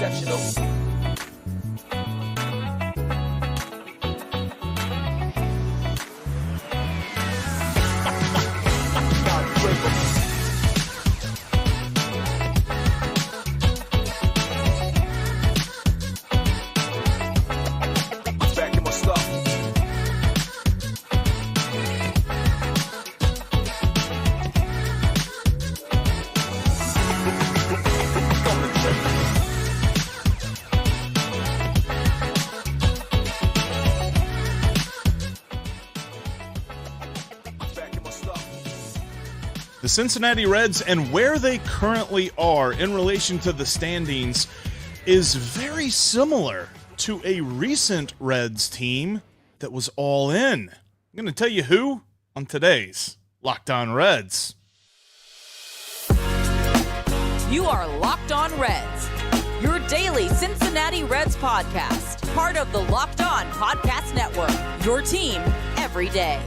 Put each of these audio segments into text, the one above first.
exceptional. The Cincinnati Reds and where they currently are in relation to the standings is very similar to a recent Reds team that was all in. I'm going to tell you who on today's Locked On Reds. You are Locked On Reds, your daily Cincinnati Reds podcast, part of the Locked On Podcast Network, your team every day.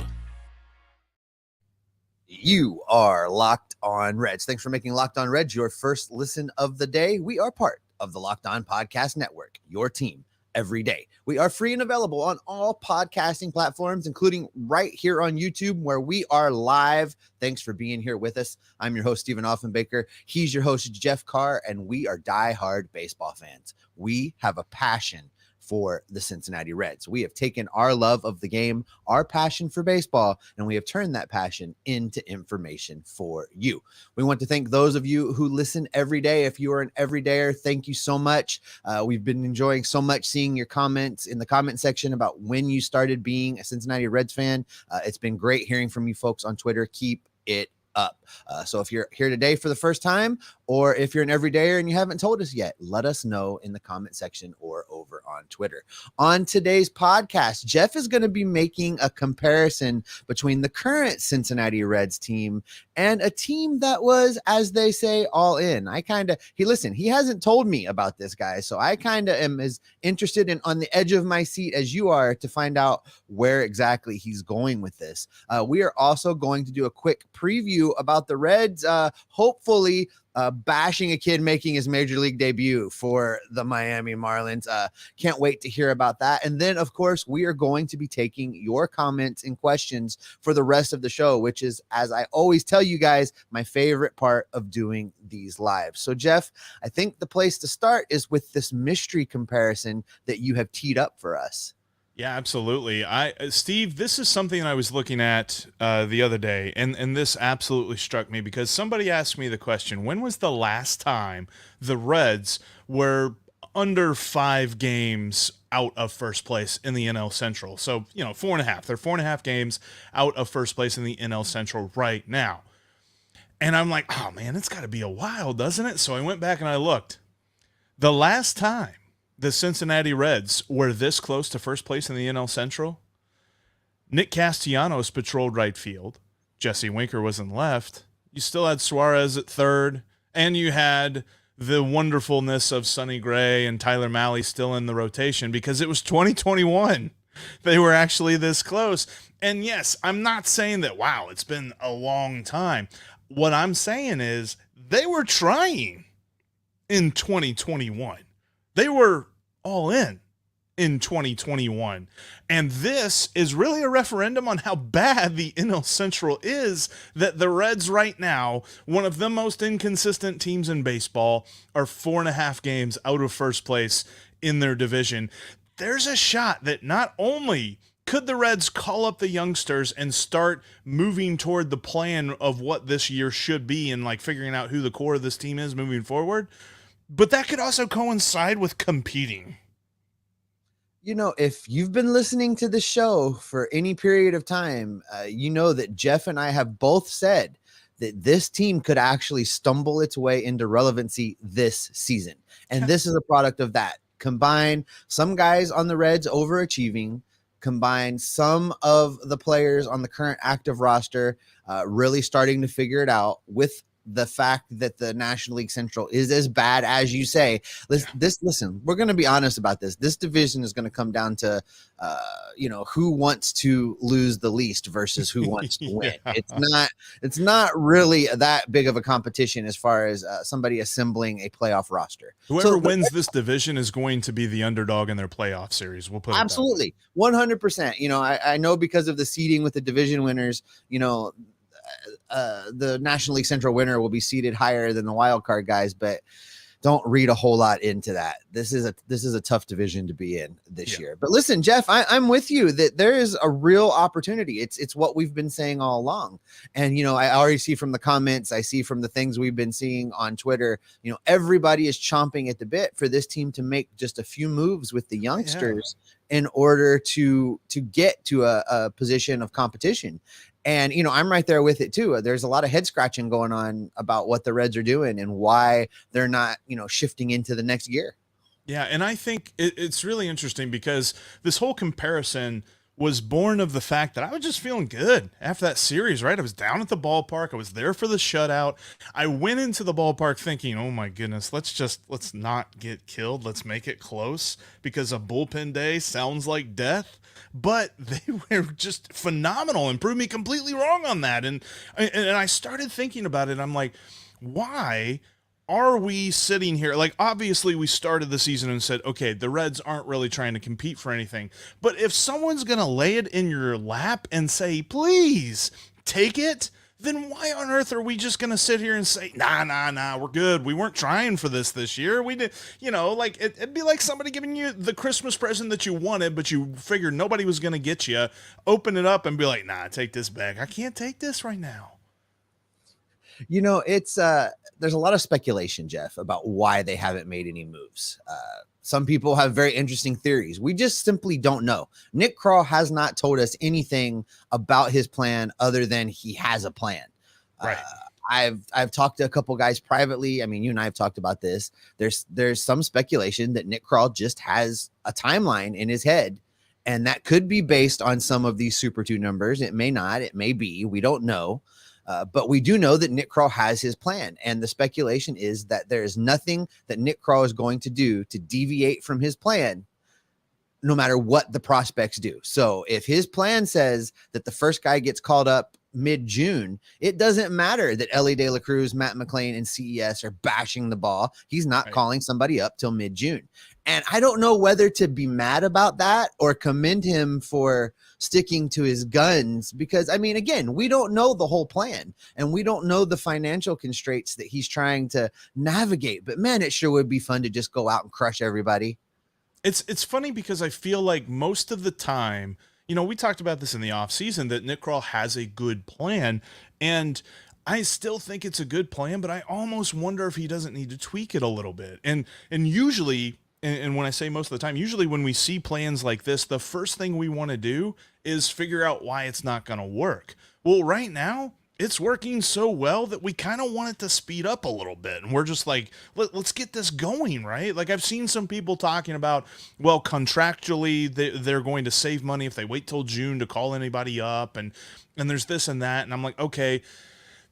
You are Locked On Reds. Thanks for making Locked On Reds your first listen of the day. We are part of the Locked On Podcast Network, your team every day. We are free and available on all podcasting platforms, including right here on YouTube, where we are live. Thanks for being here with us. I'm your host, Stephen Offenbaker. He's your host, Jeff Carr, and we are diehard baseball fans. We have a passion for the Cincinnati Reds. We have taken our love of the game, our passion for baseball, and we have turned that passion into information for you. We want to thank those of you who listen every day. If you are an everydayer, thank you so much. We've been enjoying so much seeing your comments in the comment section about when you started being a Cincinnati Reds fan. It's been great hearing from you folks on Twitter. Keep it up. So if you're here today for the first time, or if you're an everydayer and you haven't told us yet, let us know in the comment section or over on Twitter. On today's podcast, Jeff is going to be making a comparison between the current Cincinnati Reds team and a team that was, as they say, all in. He hasn't told me about this guy, so I kind of am as interested in on the edge of my seat as you are to find out where exactly he's going with this. We are also going to do a quick preview about the Reds, hopefully bashing a kid making his major league debut for the Miami Marlins. Can't wait to hear about that. And then, of course, we are going to be taking your comments and questions for the rest of the show, which is, as I always tell you guys, my favorite part of doing these lives. So, Jeff, I think the place to start is with this mystery comparison that you have teed up for us. Yeah, absolutely. Steve, this is something I was looking at the other day, and this absolutely struck me because somebody asked me the question, when was the last time the Reds were under 5 games out of first place in the NL Central? So, 4.5. They're 4.5 games out of first place in the NL Central right now. And I'm like, oh, man, it's got to be a while, doesn't it? So I went back and I looked. The last time the Cincinnati Reds were this close to first place in the NL Central, Nick Castellanos patrolled right field. Jesse Winker was in left. You still had Suarez at third, and you had the wonderfulness of Sonny Gray and Tyler Mahle still in the rotation because it was 2021. They were actually this close. And yes, I'm not saying that, wow, it's been a long time. What I'm saying is they were trying in 2021. They were all in 2021. And this is really a referendum on how bad the NL Central is, that the Reds right now, one of the most inconsistent teams in baseball, are 4.5 games out of first place in their division. There's a shot that not only could the Reds call up the youngsters and start moving toward the plan of what this year should be and like figuring out who the core of this team is moving forward, but that could also coincide with competing. If you've been listening to the show for any period of time, you know that Jeff and I have both said that this team could actually stumble its way into relevancy this season. And this is a product of that. Combine some guys on the Reds overachieving, combine some of the players on the current active roster really starting to figure it out with the fact that the National League Central is as bad as you say. Listen, we're going to be honest about this. This division is going to come down to, who wants to lose the least versus who wants to win. It's not really that big of a competition as far as somebody assembling a playoff roster. Whoever wins this division is going to be the underdog in their playoff series. We'll put it absolutely 100%. I know because of the seeding with the division winners, the National League Central winner will be seated higher than the wild card guys, but don't read a whole lot into that. This is a tough division to be in this year. But listen, Jeff, I'm with you that there is a real opportunity. It's what we've been saying all along. And, I already see from the comments, I see from the things we've been seeing on Twitter, everybody is chomping at the bit for this team to make just a few moves with the youngsters in order to get to a position of competition. And, I'm right there with it too. There's a lot of head scratching going on about what the Reds are doing and why they're not, shifting into the next gear. Yeah. And I think it's really interesting because this whole comparison was born of the fact that I was just feeling good after that series, right? I was down at the ballpark. I was there for the shutout. I went into the ballpark thinking, oh my goodness, let's not get killed. Let's make it close because a bullpen day sounds like death. But they were just phenomenal and proved me completely wrong on that. And I started thinking about it. I'm like, why are we sitting here? Like, obviously we started the season and said, okay, the Reds aren't really trying to compete for anything. But if someone's going to lay it in your lap and say, please take it, then why on earth are we just going to sit here and say, nah, we're good. We weren't trying for this year. We did, it'd be like somebody giving you the Christmas present that you wanted, but you figured nobody was going to get you. Open it up and be like, nah, take this back. I can't take this right now. It's there's a lot of speculation, Jeff, about why they haven't made any moves. Some people have very interesting theories. We just simply don't know. Nick Krall has not told us anything about his plan other than he has a plan. Right. I've talked to a couple guys privately. I mean, you and I have talked about this. There's some speculation that Nick Krall just has a timeline in his head, and that could be based on some of these Super 2 numbers. It may not. It may be. We don't know. But we do know that Nick Krall has his plan, and the speculation is that there is nothing that Nick Krall is going to do to deviate from his plan, no matter what the prospects do. So if his plan says that the first guy gets called up mid-June, it doesn't matter that Elly De La Cruz, Matt McLain, and CES are bashing the ball. He's not calling somebody up till mid-June. And I don't know whether to be mad about that or commend him for sticking to his guns, because, I mean, again, we don't know the whole plan and we don't know the financial constraints that he's trying to navigate. But man, it sure would be fun to just go out and crush everybody. It's funny because I feel like most of the time, we talked about this in the off season, that Nick Krall has a good plan, and I still think it's a good plan, but I almost wonder if he doesn't need to tweak it a little bit. And usually, and when I say most of the time, usually when we see plans like this, the first thing we want to do is figure out why it's not going to work. Well, right now, it's working so well that we kind of want it to speed up a little bit. And we're just like, let's get this going, right? Like, I've seen some people talking about, well, contractually, they're going to save money if they wait till June to call anybody up. And there's this and that. And I'm like, okay,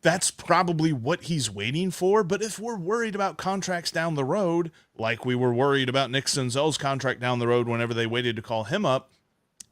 that's probably what he's waiting for. But if we're worried about contracts down the road, like we were worried about Nick Senzel's contract down the road whenever they waited to call him up,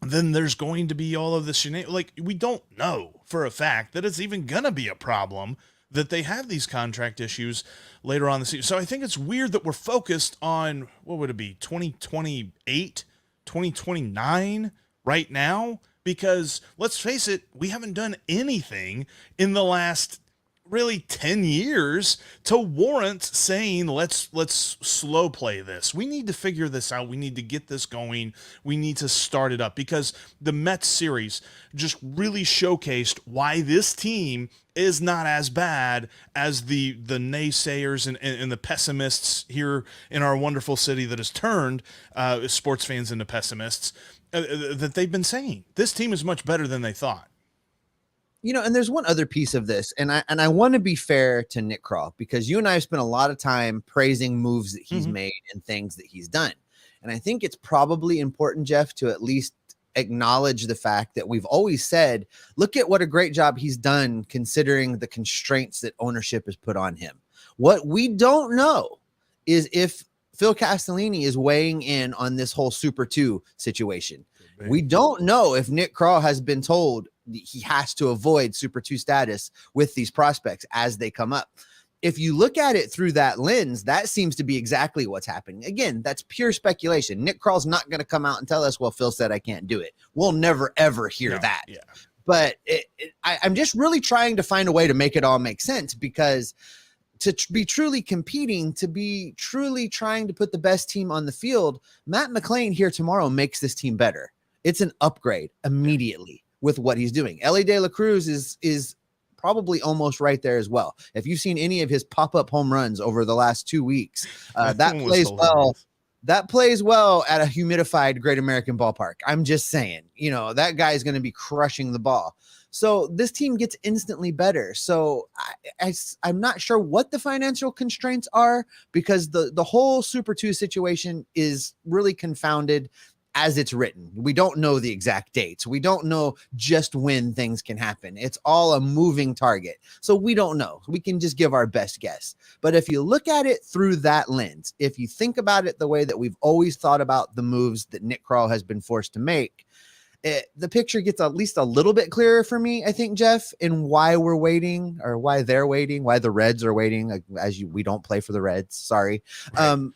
then there's going to be all of this shenanigans. Like, we don't know for a fact that it's even going to be a problem that they have these contract issues later on in the season. So I think it's weird that we're focused on, what would it be, 2028, 2029 right now? Because let's face it, we haven't done anything in the last really 10 years to warrant saying, let's slow play this. We need to figure this out. We need to get this going. We need to start it up, because the Mets series just really showcased why this team is not as bad as the naysayers and the pessimists here in our wonderful city that has turned sports fans into pessimists that they've been saying. This team is much better than they thought. And there's one other piece of this, and I want to be fair to Nick Krall, because you and I have spent a lot of time praising moves that he's made and things that he's done. And I think it's probably important, Jeff, to at least acknowledge the fact that we've always said, look at what a great job he's done considering the constraints that ownership has put on him. What we don't know is if Phil Castellini is weighing in on this whole Super 2 situation. We don't know if Nick Krall has been told he has to avoid Super 2 status with these prospects as they come up. If you look at it through that lens, that seems to be exactly what's happening. Again, that's pure speculation. Nick Krall's not going to come out and tell us, well, Phil said I can't do it. We'll never, ever hear that. Yeah. But I'm just really trying to find a way to make it all make sense, because to be truly competing, to be truly trying to put the best team on the field, Matt McLain here tomorrow makes this team better. It's an upgrade immediately with what he's doing. Elly De La Cruz is probably almost right there as well. If you've seen any of his pop-up home runs over the last 2 weeks, that plays well. That plays well at a humidified Great American Ballpark. I'm just saying, that guy is going to be crushing the ball. So this team gets instantly better. So I'm not sure what the financial constraints are, because the whole Super 2 situation is really confounded as it's written. We don't know the exact dates. We don't know just when things can happen. It's all a moving target. So we don't know. We can just give our best guess. But if you look at it through that lens, if you think about it the way that we've always thought about the moves that Nick Krall has been forced to make, the picture gets at least a little bit clearer for me, I think, Jeff, in why we're waiting, or why they're waiting, why the Reds are waiting. We don't play for the Reds. Sorry. Right.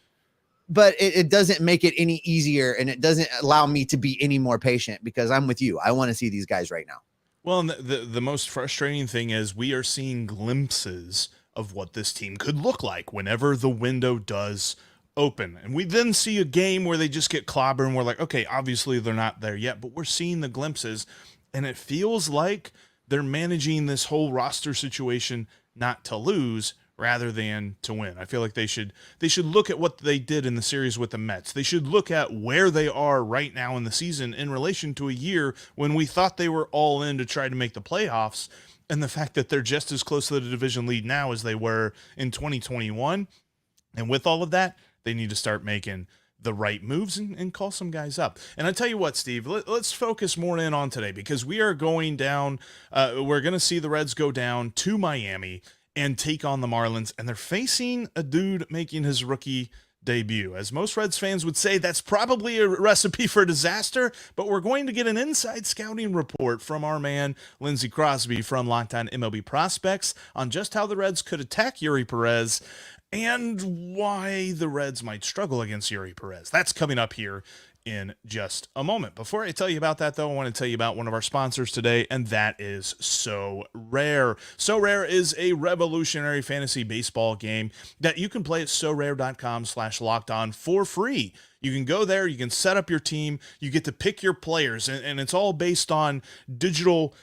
But it doesn't make it any easier, and it doesn't allow me to be any more patient, because I'm with you. I want to see these guys right now. Well, and the most frustrating thing is we are seeing glimpses of what this team could look like whenever the window does open. And we then see a game where they just get clobbered, and we're like, okay, obviously they're not there yet, but we're seeing the glimpses, and it feels like they're managing this whole roster situation not to lose rather than to win. I feel like they should look at what they did in the series with the Mets. They should look at where they are right now in the season in relation to a year when we thought they were all in to try to make the playoffs, and the fact that they're just as close to the division lead now as they were in 2021. And with all of that, they need to start making the right moves and call some guys up. And I tell you what, Steve, let's focus more in on today, because we are going down. We're going to see the Reds go down to Miami and take on the Marlins, and they're facing a dude making his rookie debut. As most Reds fans would say, that's probably a recipe for disaster, but we're going to get an inside scouting report from our man, Lindsey Crosby from Locked On MLB Prospects, on just how the Reds could attack Eury Perez and why the Reds might struggle against Eury Perez. That's coming up here in just a moment. Before I tell you about that, though, I want to tell you about one of our sponsors today, and that is So Rare. So Rare is a revolutionary fantasy baseball game that you can play at sorare.com/lockedon for free. You can go there, you can set up your team, you get to pick your players, and it's all based on digital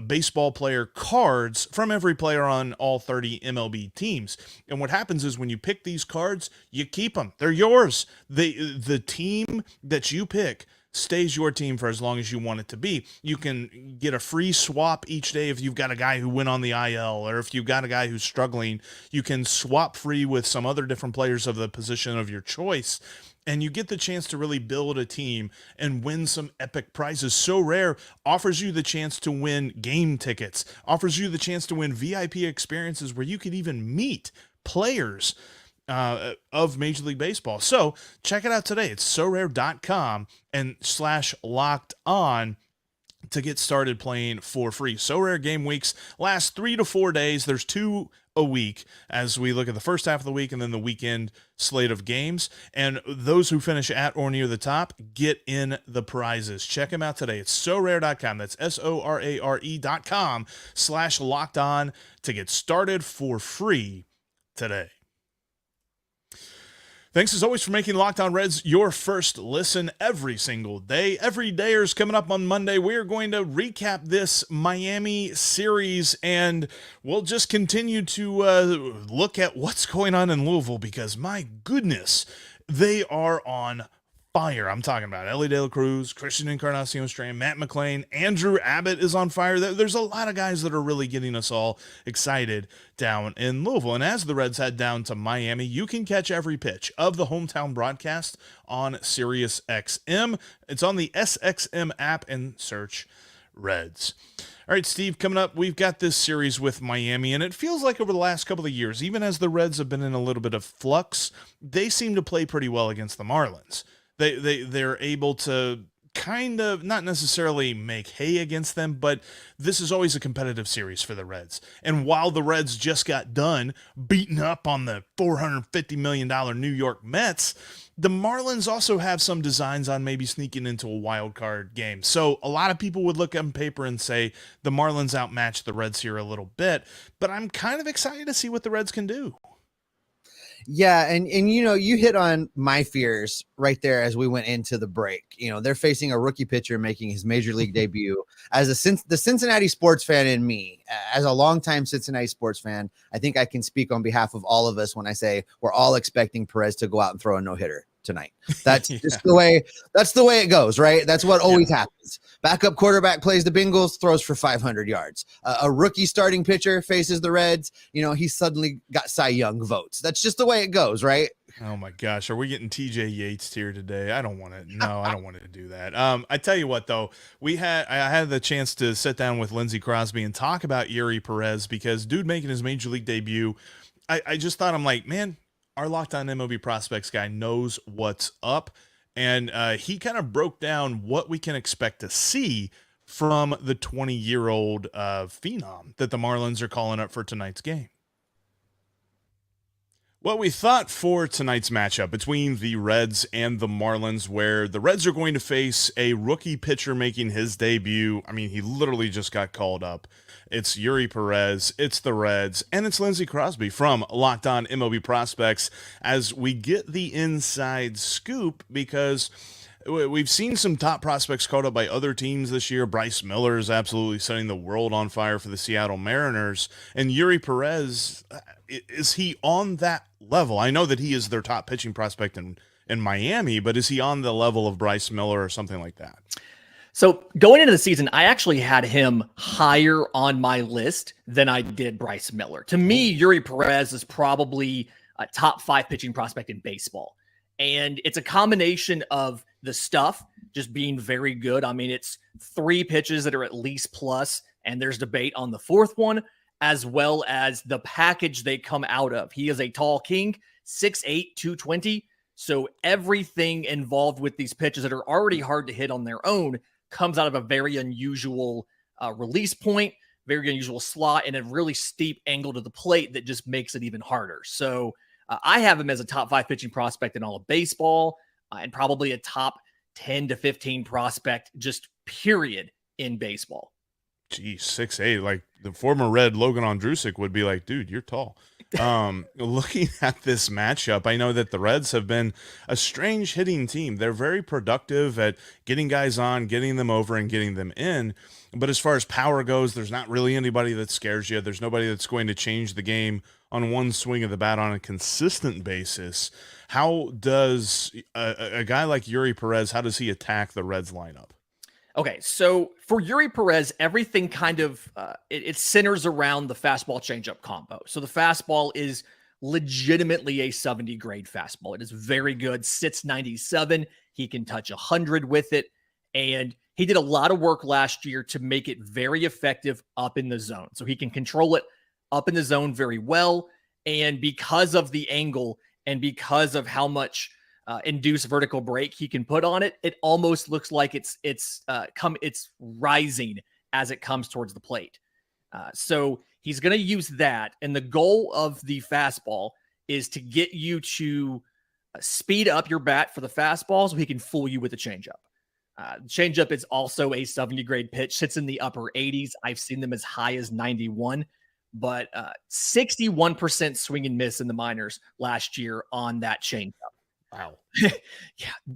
baseball player cards from every player on all 30 MLB teams. And what happens is when you pick these cards, you keep them. They're yours. The team that you pick stays your team for as long as you want it to be. You can get a free swap each day if you've got a guy who went on the IL, or if you've got a guy who's struggling, you can swap free with some other different players of the position of your choice. And you get the chance to really build a team and win some epic prizes. So Rare offers you the chance to win game tickets, offers you the chance to win VIP experiences where you could even meet players of Major League Baseball. So check it out today. It's sorare.com and /lockedon to get started playing for free. So Rare game weeks last 3 to 4 days. There's 2 a week as we look at the first half of the week and then the weekend slate of games. And those who finish at or near the top get in the prizes. Check them out today. It's sorare.com. That's SORARE.com /lockedon to get started for free today. Thanks as always for making Locked On Reds your first listen every single day. Every dayers coming up on Monday. We are going to recap this Miami series, and we'll just continue to look at what's going on in Louisville, because my goodness, they are on fire. I'm talking about Elly De La Cruz, Christian Encarnacion-Strand, Matt McLain, Andrew Abbott is on fire. There's a lot of guys that are really getting us all excited down in Louisville. And as the Reds head down to Miami, you can catch every pitch of the hometown broadcast on Sirius XM. It's on the SXM app, and search Reds. All right, Steve, coming up, we've got this series with Miami, and it feels like over the last couple of years, even as the Reds have been in a little bit of flux, they seem to play pretty well against the Marlins. They're able to kind of not necessarily make hay against them, but this is always a competitive series for the Reds. And while the Reds just got done beating up on the $450 million New York Mets, the Marlins also have some designs on maybe sneaking into a wild card game. So a lot of people would look on paper and say the Marlins outmatch the Reds here a little bit, but I'm kind of excited to see what the Reds can do. Yeah, and you hit on my fears right there as we went into the break. They're facing a rookie pitcher making his major league debut. As the Cincinnati sports fan in me, as a longtime Cincinnati sports fan, I think I can speak on behalf of all of us when I say we're all expecting Perez to go out and throw a no-hitter tonight. That's just the way it goes, right? That's what always happens. Backup quarterback plays the Bengals, throws for 500 yards. A rookie starting pitcher faces the Reds. He suddenly got Cy Young votes. That's just the way it goes, right? Oh my gosh, are we getting TJ Yates here today? I don't want to do that. I tell you what though, I had the chance to sit down with Lindsey Crosby and talk about Eury Perez, because dude making his major league debut, I just thought, I'm like, man, our Locked On MLB Prospects guy knows what's up. And he kind of broke down what we can expect to see from the 20-year-old phenom that the Marlins are calling up for tonight's game. What we thought for tonight's matchup between the Reds and the Marlins, where the Reds are going to face a rookie pitcher making his debut. I mean, he literally just got called up. It's Eury Perez, it's the Reds, and it's Lindsey Crosby from Locked On MLB Prospects as we get the inside scoop, because we've seen some top prospects called up by other teams this year. Bryce Miller is absolutely setting the world on fire for the Seattle Mariners. And Eury Perez, is he on that level? I know that he is their top pitching prospect in Miami, but is he on the level of Bryce Miller or something like that? So going into the season, I actually had him higher on my list than I did Bryce Miller. To me, Eury Perez is probably a top 5 pitching prospect in baseball. And it's a combination of the stuff just being very good. I mean, it's 3 pitches that are at least plus, and there's debate on the 4th one, as well as the package they come out of. He is a tall king, 6'8", 220. So everything involved with these pitches that are already hard to hit on their own comes out of a very unusual release point, very unusual slot, and a really steep angle to the plate that just makes it even harder. So I have him as a top 5 pitching prospect in all of baseball, and probably a top 10 to 15 prospect, just period, in baseball. Geez, 6'8", like the former Red Logan Ondrusek would be like, dude, you're tall. Looking at this matchup, I know that the Reds have been a strange hitting team. They're very productive at getting guys on, getting them over, and getting them in. But as far as power goes, there's not really anybody that scares you. There's nobody that's going to change the game on one swing of the bat on a consistent basis. How does a guy like Eury Perez, how does he attack the Reds lineup? Okay, so for Eury Perez, everything kind of, it centers around the fastball changeup combo. So the fastball is legitimately a 70 grade fastball. It is very good, sits 97. He can touch 100 with it. And he did a lot of work last year to make it very effective up in the zone. So he can control it up in the zone very well. And because of the angle and because of how much induced vertical break he can put on it, it almost looks like it's rising as it comes towards the plate. So he's going to use that. And the goal of the fastball is to get you to speed up your bat for the fastball so he can fool you with the changeup. Changeup is also a 70 grade pitch, sits in the upper 80s. I've seen them as high as 91, but 61% swing and miss in the minors last year on that changeup. Wow. Yeah.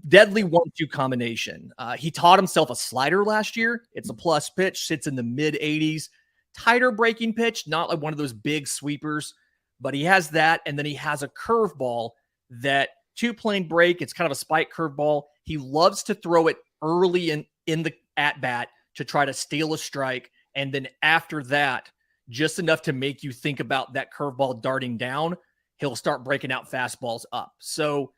Deadly 1-2 combination. He taught himself a slider last year. It's a plus pitch, sits in the mid 80s. Tighter breaking pitch, not like one of those big sweepers, but he has that. And then he has a curveball that 2-plane break. It's kind of a spike curveball. He loves to throw it early in the at-bat to try to steal a strike. And then after that, just enough to make you think about that curveball darting down, he'll start breaking out fastballs up. So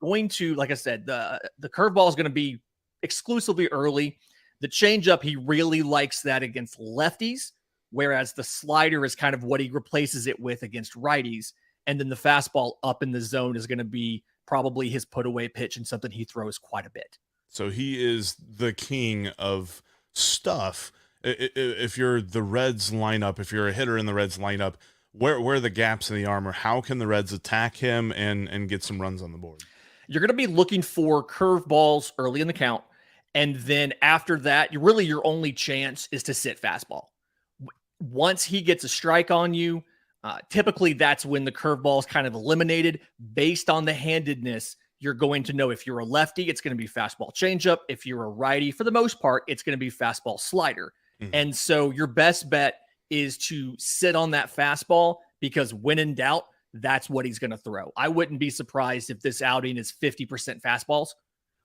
going to, like I said, the curveball is going to be exclusively early. The changeup, he really likes that against lefties, whereas the slider is kind of what he replaces it with against righties. And then the fastball up in the zone is going to be probably his put away pitch and something he throws quite a bit. So he is the king of stuff. If you're the Reds lineup, if you're a hitter in the Reds lineup, where are the gaps in the armor? How can the Reds attack him and get some runs on the board? You're going to be looking for curveballs early in the count. And then after that, your only chance is to sit fastball. Once he gets a strike on you, typically that's when the curveball is kind of eliminated. Based on the handedness, you're going to know if you're a lefty, it's going to be fastball changeup. If you're a righty, for the most part, it's going to be fastball slider. And so your best bet is to sit on that fastball, because when in doubt, that's what he's going to throw. I wouldn't be surprised if this outing is 50% fastballs,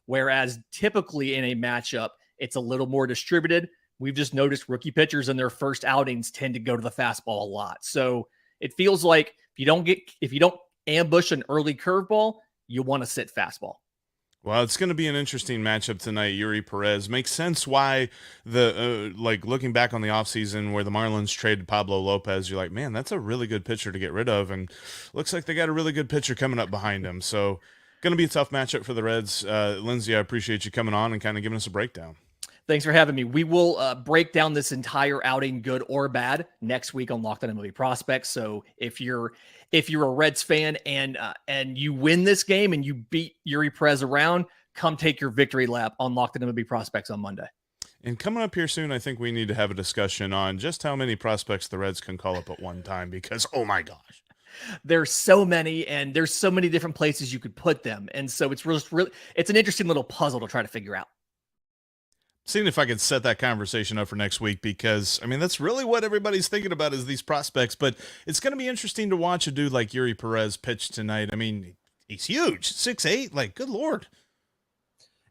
whereas typically in a matchup, it's a little more distributed. We've just noticed rookie pitchers in their first outings tend to go to the fastball a lot. So it feels like if you don't ambush an early curveball, you want to sit fastball. Well, it's going to be an interesting matchup tonight. Eury Perez makes sense why looking back on the offseason where the Marlins traded Pablo Lopez, you're like, man, that's a really good pitcher to get rid of. And looks like they got a really good pitcher coming up behind him. So going to be a tough matchup for the Reds. Lindsay, I appreciate you coming on and kind of giving us a breakdown. Thanks for having me. We will break down this entire outing, good or bad, next week on Locked On MLB Prospects. So if you're a Reds fan and you win this game and you beat Eury Perez around, come take your victory lap on Locked On MLB Prospects on Monday. And coming up here soon, I think we need to have a discussion on just how many prospects the Reds can call up at one time, because, oh my gosh. There's so many, and there's so many different places you could put them. And so it's really it's an interesting little puzzle to try to figure out. Seeing if I can set that conversation up for next week, because, I mean, that's really what everybody's thinking about is these prospects. But it's going to be interesting to watch a dude like Eury Perez pitch tonight. I mean, he's huge, 6'8", like, good Lord.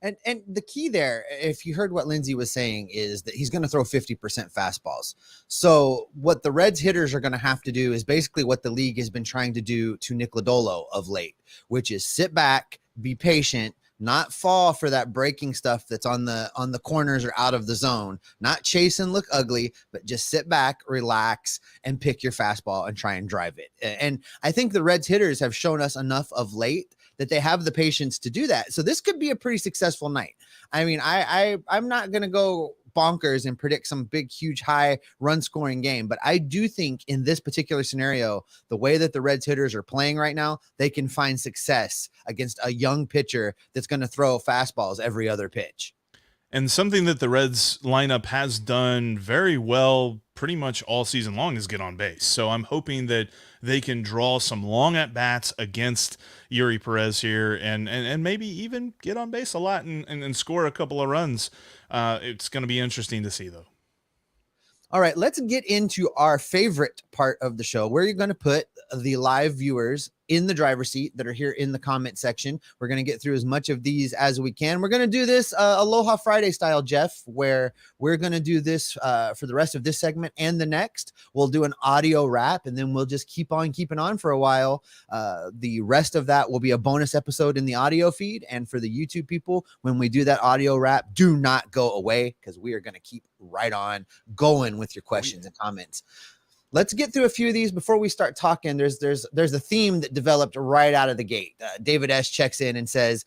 And the key there, if you heard what Lindsay was saying, is that he's going to throw 50% fastballs. So what the Reds hitters are going to have to do is basically what the league has been trying to do to Nick Lodolo of late, which is sit back, be patient, not fall for that breaking stuff that's on the corners or out of the zone, not chase and look ugly, but just sit back, relax, and pick your fastball and try and drive it. And I think the Reds hitters have shown us enough of late that they have the patience to do that. So this could be a pretty successful night. I mean, I'm not going to go bonkers and predict some big, huge, high run scoring game. But I do think in this particular scenario, the way that the Reds hitters are playing right now, they can find success against a young pitcher that's going to throw fastballs every other pitch. And something that the Reds lineup has done very well pretty much all season long is get on base. So I'm hoping that they can draw some long at-bats against Eury Perez here and maybe even get on base a lot and score a couple of runs. It's going to be interesting to see, though. All right, let's get into our favorite part of the show. We're going to put the live viewers in the driver's seat that are here in the comment section. We're going to get through as much of these as we can. We're going to do this Aloha Friday style, Jeff, where we're going to do this for the rest of this segment and the next. We'll do an audio wrap, and then we'll just keep on keeping on for a while. The rest of that will be a bonus episode in the audio feed. And for the YouTube people, when we do that audio wrap, do not go away, because we are going to keep right on going with your questions and comments. Let's get through a few of these before we start talking. There's a theme that developed right out of the gate. David S. checks in and says,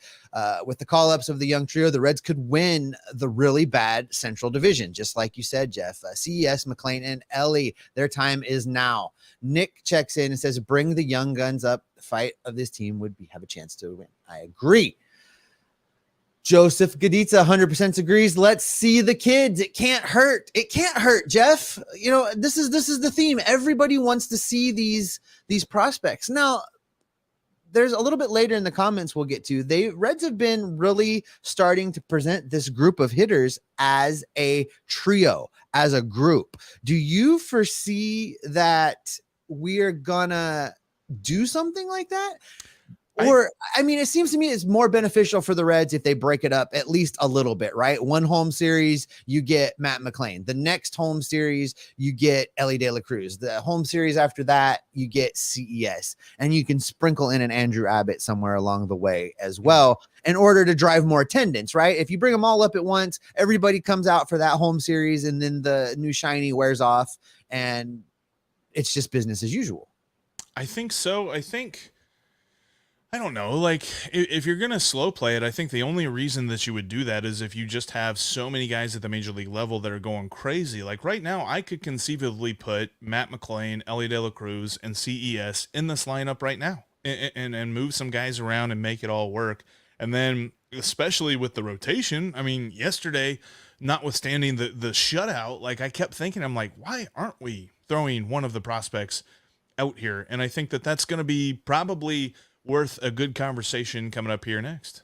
with the call-ups of the young trio, the Reds could win the really bad Central Division, just like you said, Jeff. CES, McLain, and Elly, their time is now. Nick checks in and says, bring the young guns up. The fight of this team would have a chance to win. I agree. Joseph Gaditza 100% agrees. Let's see the kids. It can't hurt. It can't hurt, Jeff. You know, this is the theme. Everybody wants to see these prospects. Now, there's a little bit later in the comments we'll get to. Reds have been really starting to present this group of hitters as a trio, as a group. Do you foresee that we're gonna do something like that? Or, I mean, it seems to me it's more beneficial for the Reds if they break it up at least a little bit, right? One home series, you get Matt McLain. The next home series, you get Elly De La Cruz. The home series after that, you get CES. And you can sprinkle in an Andrew Abbott somewhere along the way as well in order to drive more attendance, right? If you bring them all up at once, everybody comes out for that home series and then the new shiny wears off and it's just business as usual. I think so. I don't know. Like, if you're going to slow play it, I think the only reason that you would do that is if you just have so many guys at the major league level that are going crazy. Like, right now, I could conceivably put Matt McLain, Elly De La Cruz, and CES in this lineup right now and move some guys around and make it all work. And then, especially with the rotation, I mean, yesterday, notwithstanding the shutout, like, I kept thinking, I'm like, why aren't we throwing one of the prospects out here? And I think that that's going to be probably worth a good conversation coming up here next.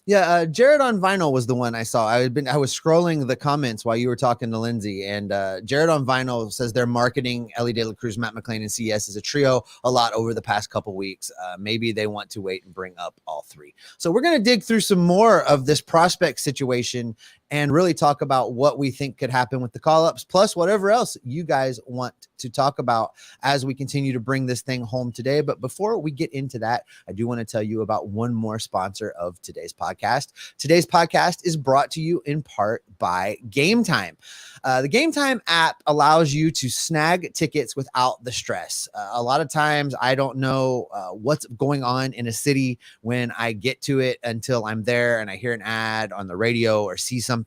Yeah, Jared on Vinyl was the one I saw. I was scrolling the comments while you were talking to Lindsay, and Jared on Vinyl says they're marketing Elly De La Cruz, Matt McLain, and CS as a trio a lot over the past couple weeks. Maybe they want to wait and bring up all three. So we're going to dig through some more of this prospect situation and really talk about what we think could happen with the call-ups, plus whatever else you guys want to talk about as we continue to bring this thing home today. But before we get into that, I do want to tell you about one more sponsor of today's podcast. Today's podcast is brought to you in part by Game Time. The Game Time app allows you to snag tickets without the stress. A lot of times I don't know what's going on in a city when I get to it until I'm there and I hear an ad on the radio or see something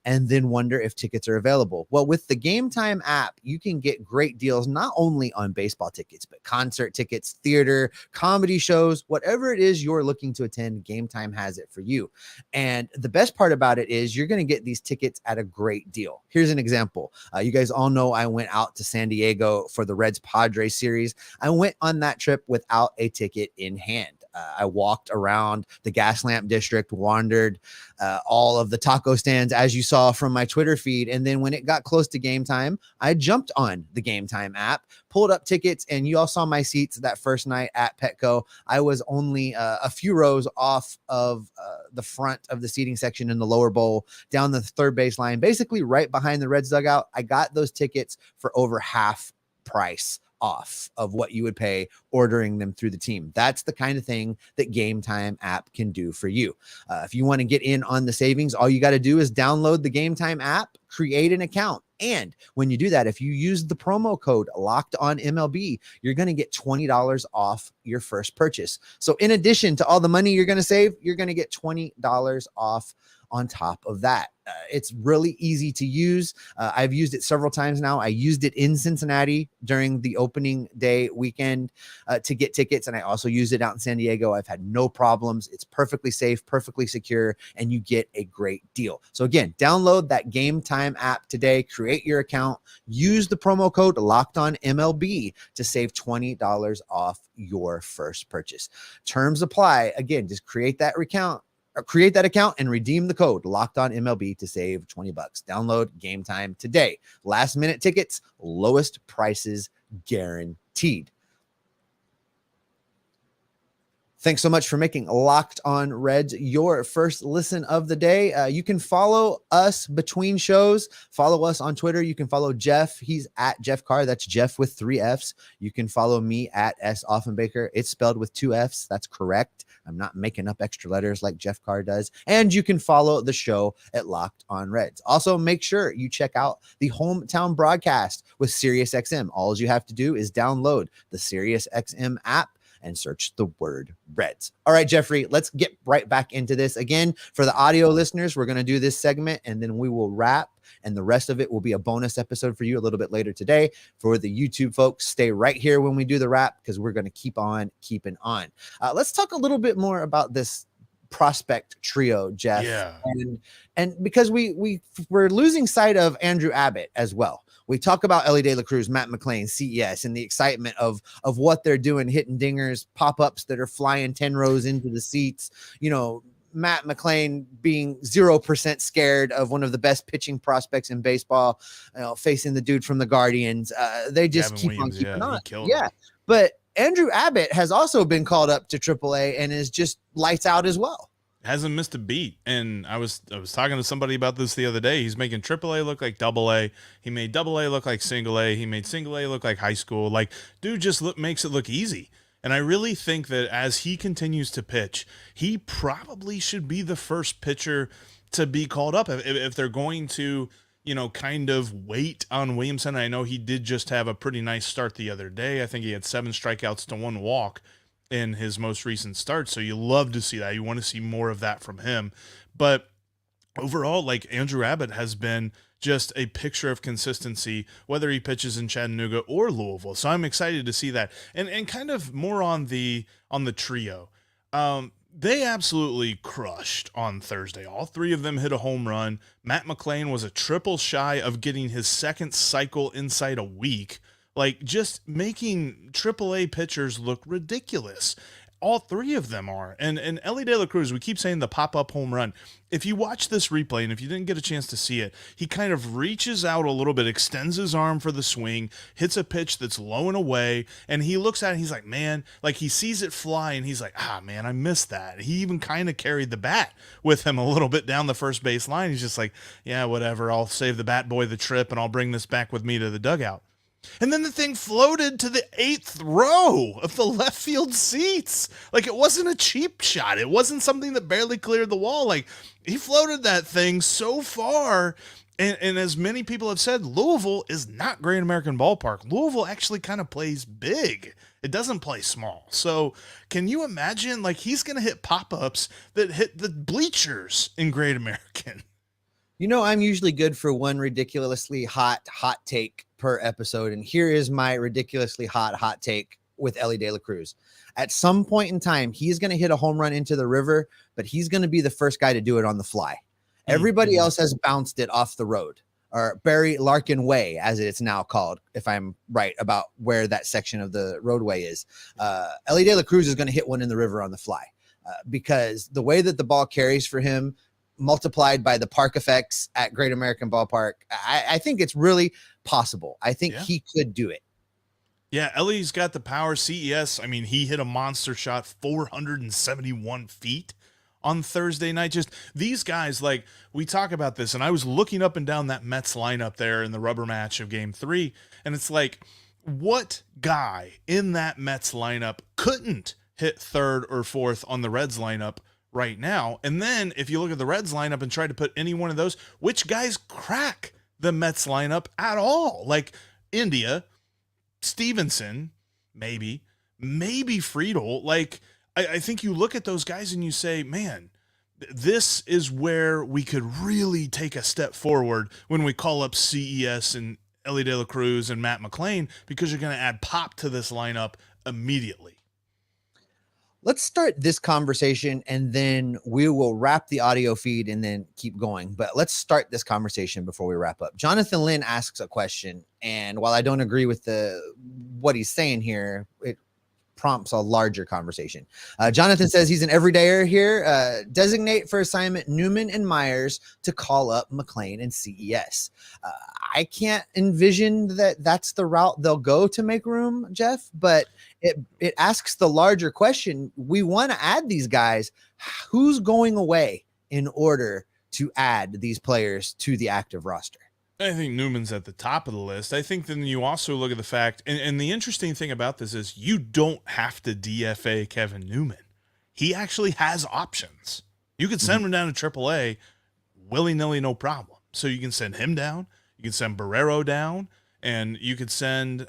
and then wonder if tickets are available. Well, with the Game Time app, you can get great deals not only on baseball tickets, but concert tickets, theater, comedy shows, whatever it is you're looking to attend, Game Time has it for you. And the best part about it is you're going to get these tickets at a great deal. Here's an example. You guys all know I went out to San Diego for the Reds Padres series. I went on that trip without a ticket in hand. I walked around the Gaslamp district, wandered all of the taco stands, as you saw from my Twitter feed. And then when it got close to game time, I jumped on the Game Time app, pulled up tickets, and you all saw my seats that first night at Petco. I was only a few rows off of the front of the seating section in the lower bowl, down the third base line, basically right behind the Reds dugout. I got those tickets for over half price off of what you would pay ordering them through the team. That's the kind of thing that Game Time app can do for you. If you want to get in on the savings, all you got to do is download the Game Time app, create an account. And when you do that, if you use the promo code Locked On MLB, you're going to get $20 off your first purchase. So in addition to all the money you're going to save, you're going to get $20 off on top of that. It's really easy to use. I've used it several times now. I used it in Cincinnati during the opening day weekend to get tickets, and I also used it out in San Diego. I've had no problems. It's perfectly safe, perfectly secure, and you get a great deal. So again, download that Game Time app today, create your account, use the promo code Locked On MLB to save $20 off your first purchase. Terms apply. Again, just create that account and redeem the code Locked On MLB to save $20. Download Game Time today. Last minute tickets, lowest prices guaranteed. Thanks so much for making Locked On Reds your first listen of the day. You can follow us between shows. Follow us on Twitter. You can follow Jeff. He's at Jeff Carr. That's Jeff with 3 Fs. You can follow me at S. Offenbaker. It's spelled with 2 Fs. That's correct. I'm not making up extra letters like Jeff Carr does. And you can follow the show at Locked On Reds. Also, make sure you check out the hometown broadcast with SiriusXM. All you have to do is download the SiriusXM app and search the word Reds. All right, Jeffrey, let's get right back into this. Again, for the audio listeners, we're going to do this segment and then we will wrap, and the rest of it will be a bonus episode for you a little bit later today. For the YouTube folks, stay right here when we do the wrap because we're going to keep on keeping on. Let's talk a little bit more about this prospect trio, Jeff. Yeah. And because we're losing sight of Andrew Abbott as well. We talk about Elly De La Cruz, Matt McLain, CES, and the excitement of what they're doing, hitting dingers, pop-ups that are flying 10 rows into the seats. You know, Matt McLain being 0% scared of one of the best pitching prospects in baseball, facing the dude from the Guardians. They just Gavin keep Williams, on keeping on. Yeah. But Andrew Abbott has also been called up to AAA and is just lights out as well. Hasn't missed a beat. And I was talking to somebody about this the other day. He's making AAA look like AA. He made AA look like single A. He made single A look like high school. Like, dude just makes it look easy. And I really think that as he continues to pitch, he probably should be the first pitcher to be called up if they're going to, kind of wait on Williamson. I know he did just have a pretty nice start the other day. I think he had 7 strikeouts to 1 walk in his most recent start. So you love to see that. You want to see more of that from him. But overall, like, Andrew Abbott has been just a picture of consistency, whether he pitches in Chattanooga or Louisville. So I'm excited to see that. And kind of more on the trio. They absolutely crushed on Thursday. All 3 of them hit a home run. Matt McLain was a triple shy of getting his second cycle inside a week. Like, just making AAA pitchers look ridiculous. All 3 of them are. And Elly De La Cruz, we keep saying the pop-up home run. If you watch this replay, and if you didn't get a chance to see it, he kind of reaches out a little bit, extends his arm for the swing, hits a pitch that's low and away, and he looks at it and he's like, man, like, he sees it fly and he's like, man, I missed that. He even kind of carried the bat with him a little bit down the first base line. He's just like, yeah, whatever, I'll save the bat boy the trip and I'll bring this back with me to the dugout. And then the thing floated to the 8th row of the left field seats. Like, it wasn't a cheap shot. It wasn't something that barely cleared the wall. Like, he floated that thing so far. And as many people have said, Louisville is not Great American Ballpark. Louisville actually kind of plays big. It doesn't play small. So can you imagine, like, he's going to hit pop-ups that hit the bleachers in Great American? I'm usually good for one ridiculously hot take per episode. And here is my ridiculously hot take with Elly De La Cruz. At some point in time, he's going to hit a home run into the river, but he's going to be the first guy to do it on the fly. Everybody else has bounced it off the road, or Barry Larkin Way, as it's now called, if I'm right about where that section of the roadway is. Elly De La Cruz is going to hit one in the river on the fly because the way that the ball carries for him, multiplied by the park effects at Great American Ballpark, I think it's really possible. I think he could do it. Yeah, Ellie's got the power. CES, I mean, he hit a monster shot 471 feet on Thursday night. Just these guys, like, we talk about this, and I was looking up and down that Mets lineup there in the rubber match of Game 3, and it's like, what guy in that Mets lineup couldn't hit 3rd or 4th on the Reds lineup right now? And then if you look at the Reds lineup and try to put any one of those, which guys crack the Mets lineup at all? Like India, Stevenson, maybe Friedel. Like, I think you look at those guys and you say, man, this is where we could really take a step forward when we call up CES and Elly De La Cruz and Matt McLain, because you're going to add pop to this lineup immediately. Let's start this conversation and then we will wrap the audio feed and then keep going. But let's start this conversation before we wrap up. Jonathan Lynn asks a question, and while I don't agree with what he's saying here, it prompts a larger conversation. Jonathan says he's an everydayer here. Designate for assignment Newman and Myers to call up McLain and CES. I can't envision that's the route they'll go to make room, Jeff, but it asks the larger question. We want to add these guys. Who's going away in order to add these players to the active roster? I think Newman's at the top of the list. I think then you also look at the fact, and the interesting thing about this is you don't have to DFA Kevin Newman. He actually has options. You could send him down to AAA willy-nilly, no problem. So you can send him down, you can send Barrero down, and you could send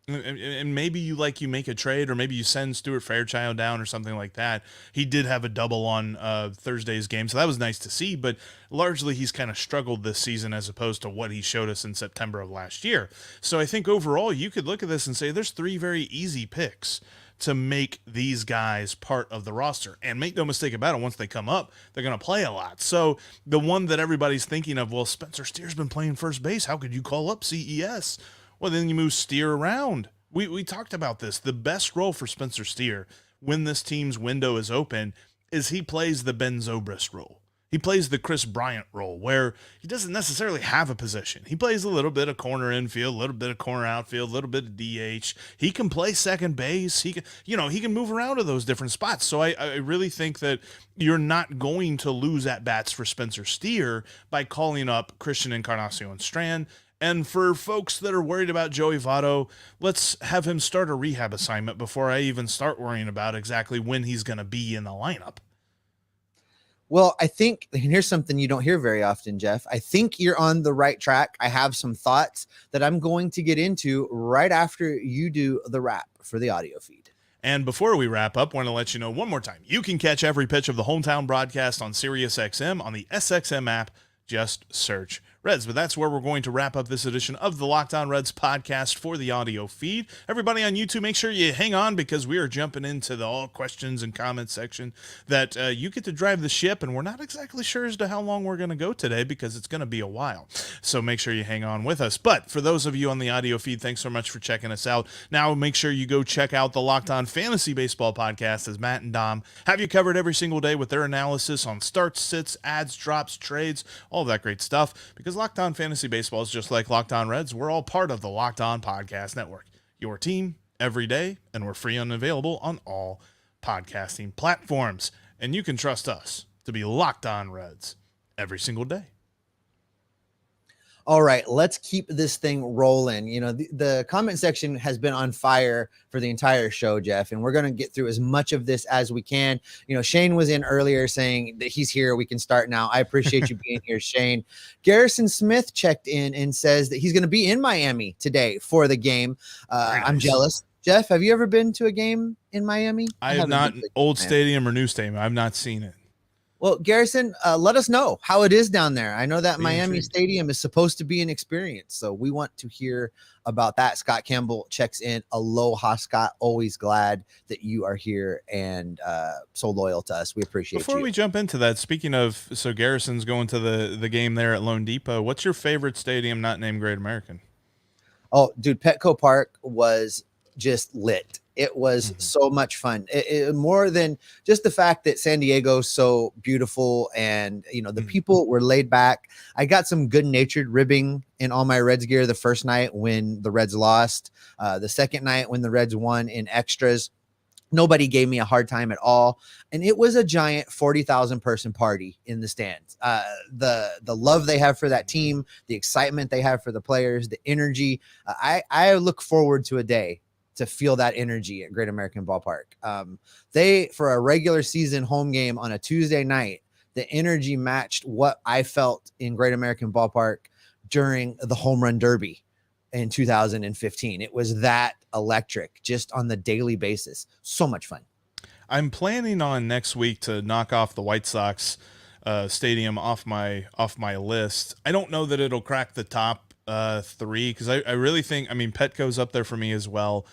and maybe you make a trade, or maybe you send Stuart Fairchild down or something like that. He did have a double on Thursday's game, so that was nice to see, but largely he's kind of struggled this season as opposed to what he showed us in September of last year. So I think overall you could look at this and say there's 3 very easy picks to make these guys part of the roster. And make no mistake about it, once they come up, they're going to play a lot. So the one that everybody's thinking of, well, Spencer Steer's been playing first base. How could you call up CES? Well, then you move Steer around. We talked about this. The best role for Spencer Steer when this team's window is open is he plays the Ben Zobrist role. He plays the Chris Bryant role where he doesn't necessarily have a position. He plays a little bit of corner infield, a little bit of corner outfield, a little bit of DH. He can play second base. He can move around to those different spots. So I really think that you're not going to lose at bats for Spencer Steer by calling up Christian Encarnacion-Strand. And for folks that are worried about Joey Votto, let's have him start a rehab assignment before I even start worrying about exactly when he's going to be in the lineup. Well, I think, and here's something you don't hear very often, Jeff. I think you're on the right track. I have some thoughts that I'm going to get into right after you do the wrap for the audio feed. And before we wrap up, I want to let you know one more time, you can catch every pitch of the hometown broadcast on SiriusXM on the SXM app. Just search Reds. But that's where we're going to wrap up this edition of the Locked On Reds podcast for the audio feed. Everybody on YouTube, make sure you hang on because we are jumping into the all questions and comments section that you get to drive the ship, and we're not exactly sure as to how long we're going to go today because it's going to be a while. So make sure you hang on with us. But for those of you on the audio feed, thanks so much for checking us out. Now make sure you go check out the Locked On Fantasy Baseball podcast, as Matt and Dom have you covered every single day with their analysis on starts, sits, ads, drops, trades, all that great stuff, because Locked On Fantasy Baseball is just like Locked On Reds. We're all part of the Locked On Podcast Network, your team every day, and we're free and available on all podcasting platforms. And you can trust us to be Locked On Reds every single day. All right, let's keep this thing rolling. You know, the comment section has been on fire for the entire show, Jeff, and we're going to get through as much of this as we can. You know, Shane was in earlier saying that he's here. We can start now. I appreciate you being here, Shane. Garrison Smith checked in and says that he's going to be in Miami today for the game. Nice. I'm jealous. Jeff, have you ever been to a game in Miami? I have not. Old stadium or new stadium. I've not seen it. Well, Garrison, let us know how it is down there. I know that Miami intrigued. Stadium is supposed to be an experience, so we want to hear about that. Scott Campbell checks in. Aloha, Scott. Always glad that you are here and so loyal to us. We appreciate Before you. we jump into that, speaking of, so Garrison's going to the game there at Lone Depot. What's your favorite stadium not named Great American? Oh, dude, Petco Park was just lit. It was so much fun. It more than just the fact that San Diego's so beautiful and, you know, the people were laid back. I got some good-natured ribbing in all my Reds gear the first night when the Reds lost. The second night when the Reds won in extras. Nobody gave me a hard time at all. And it was a giant 40,000 person party in the stands. The love they have for that team, the excitement they have for the players, the energy. I look forward to a day to feel that energy at Great American Ballpark. They, for a regular season home game on a Tuesday night, the energy matched what I felt in Great American Ballpark during the Home Run Derby in 2015. It was that electric just on the daily basis. So much fun. I'm planning on next week to knock off the White Sox stadium off my list. I don't know that it'll crack the top three because I really think, I mean, Petco's up there for me as well.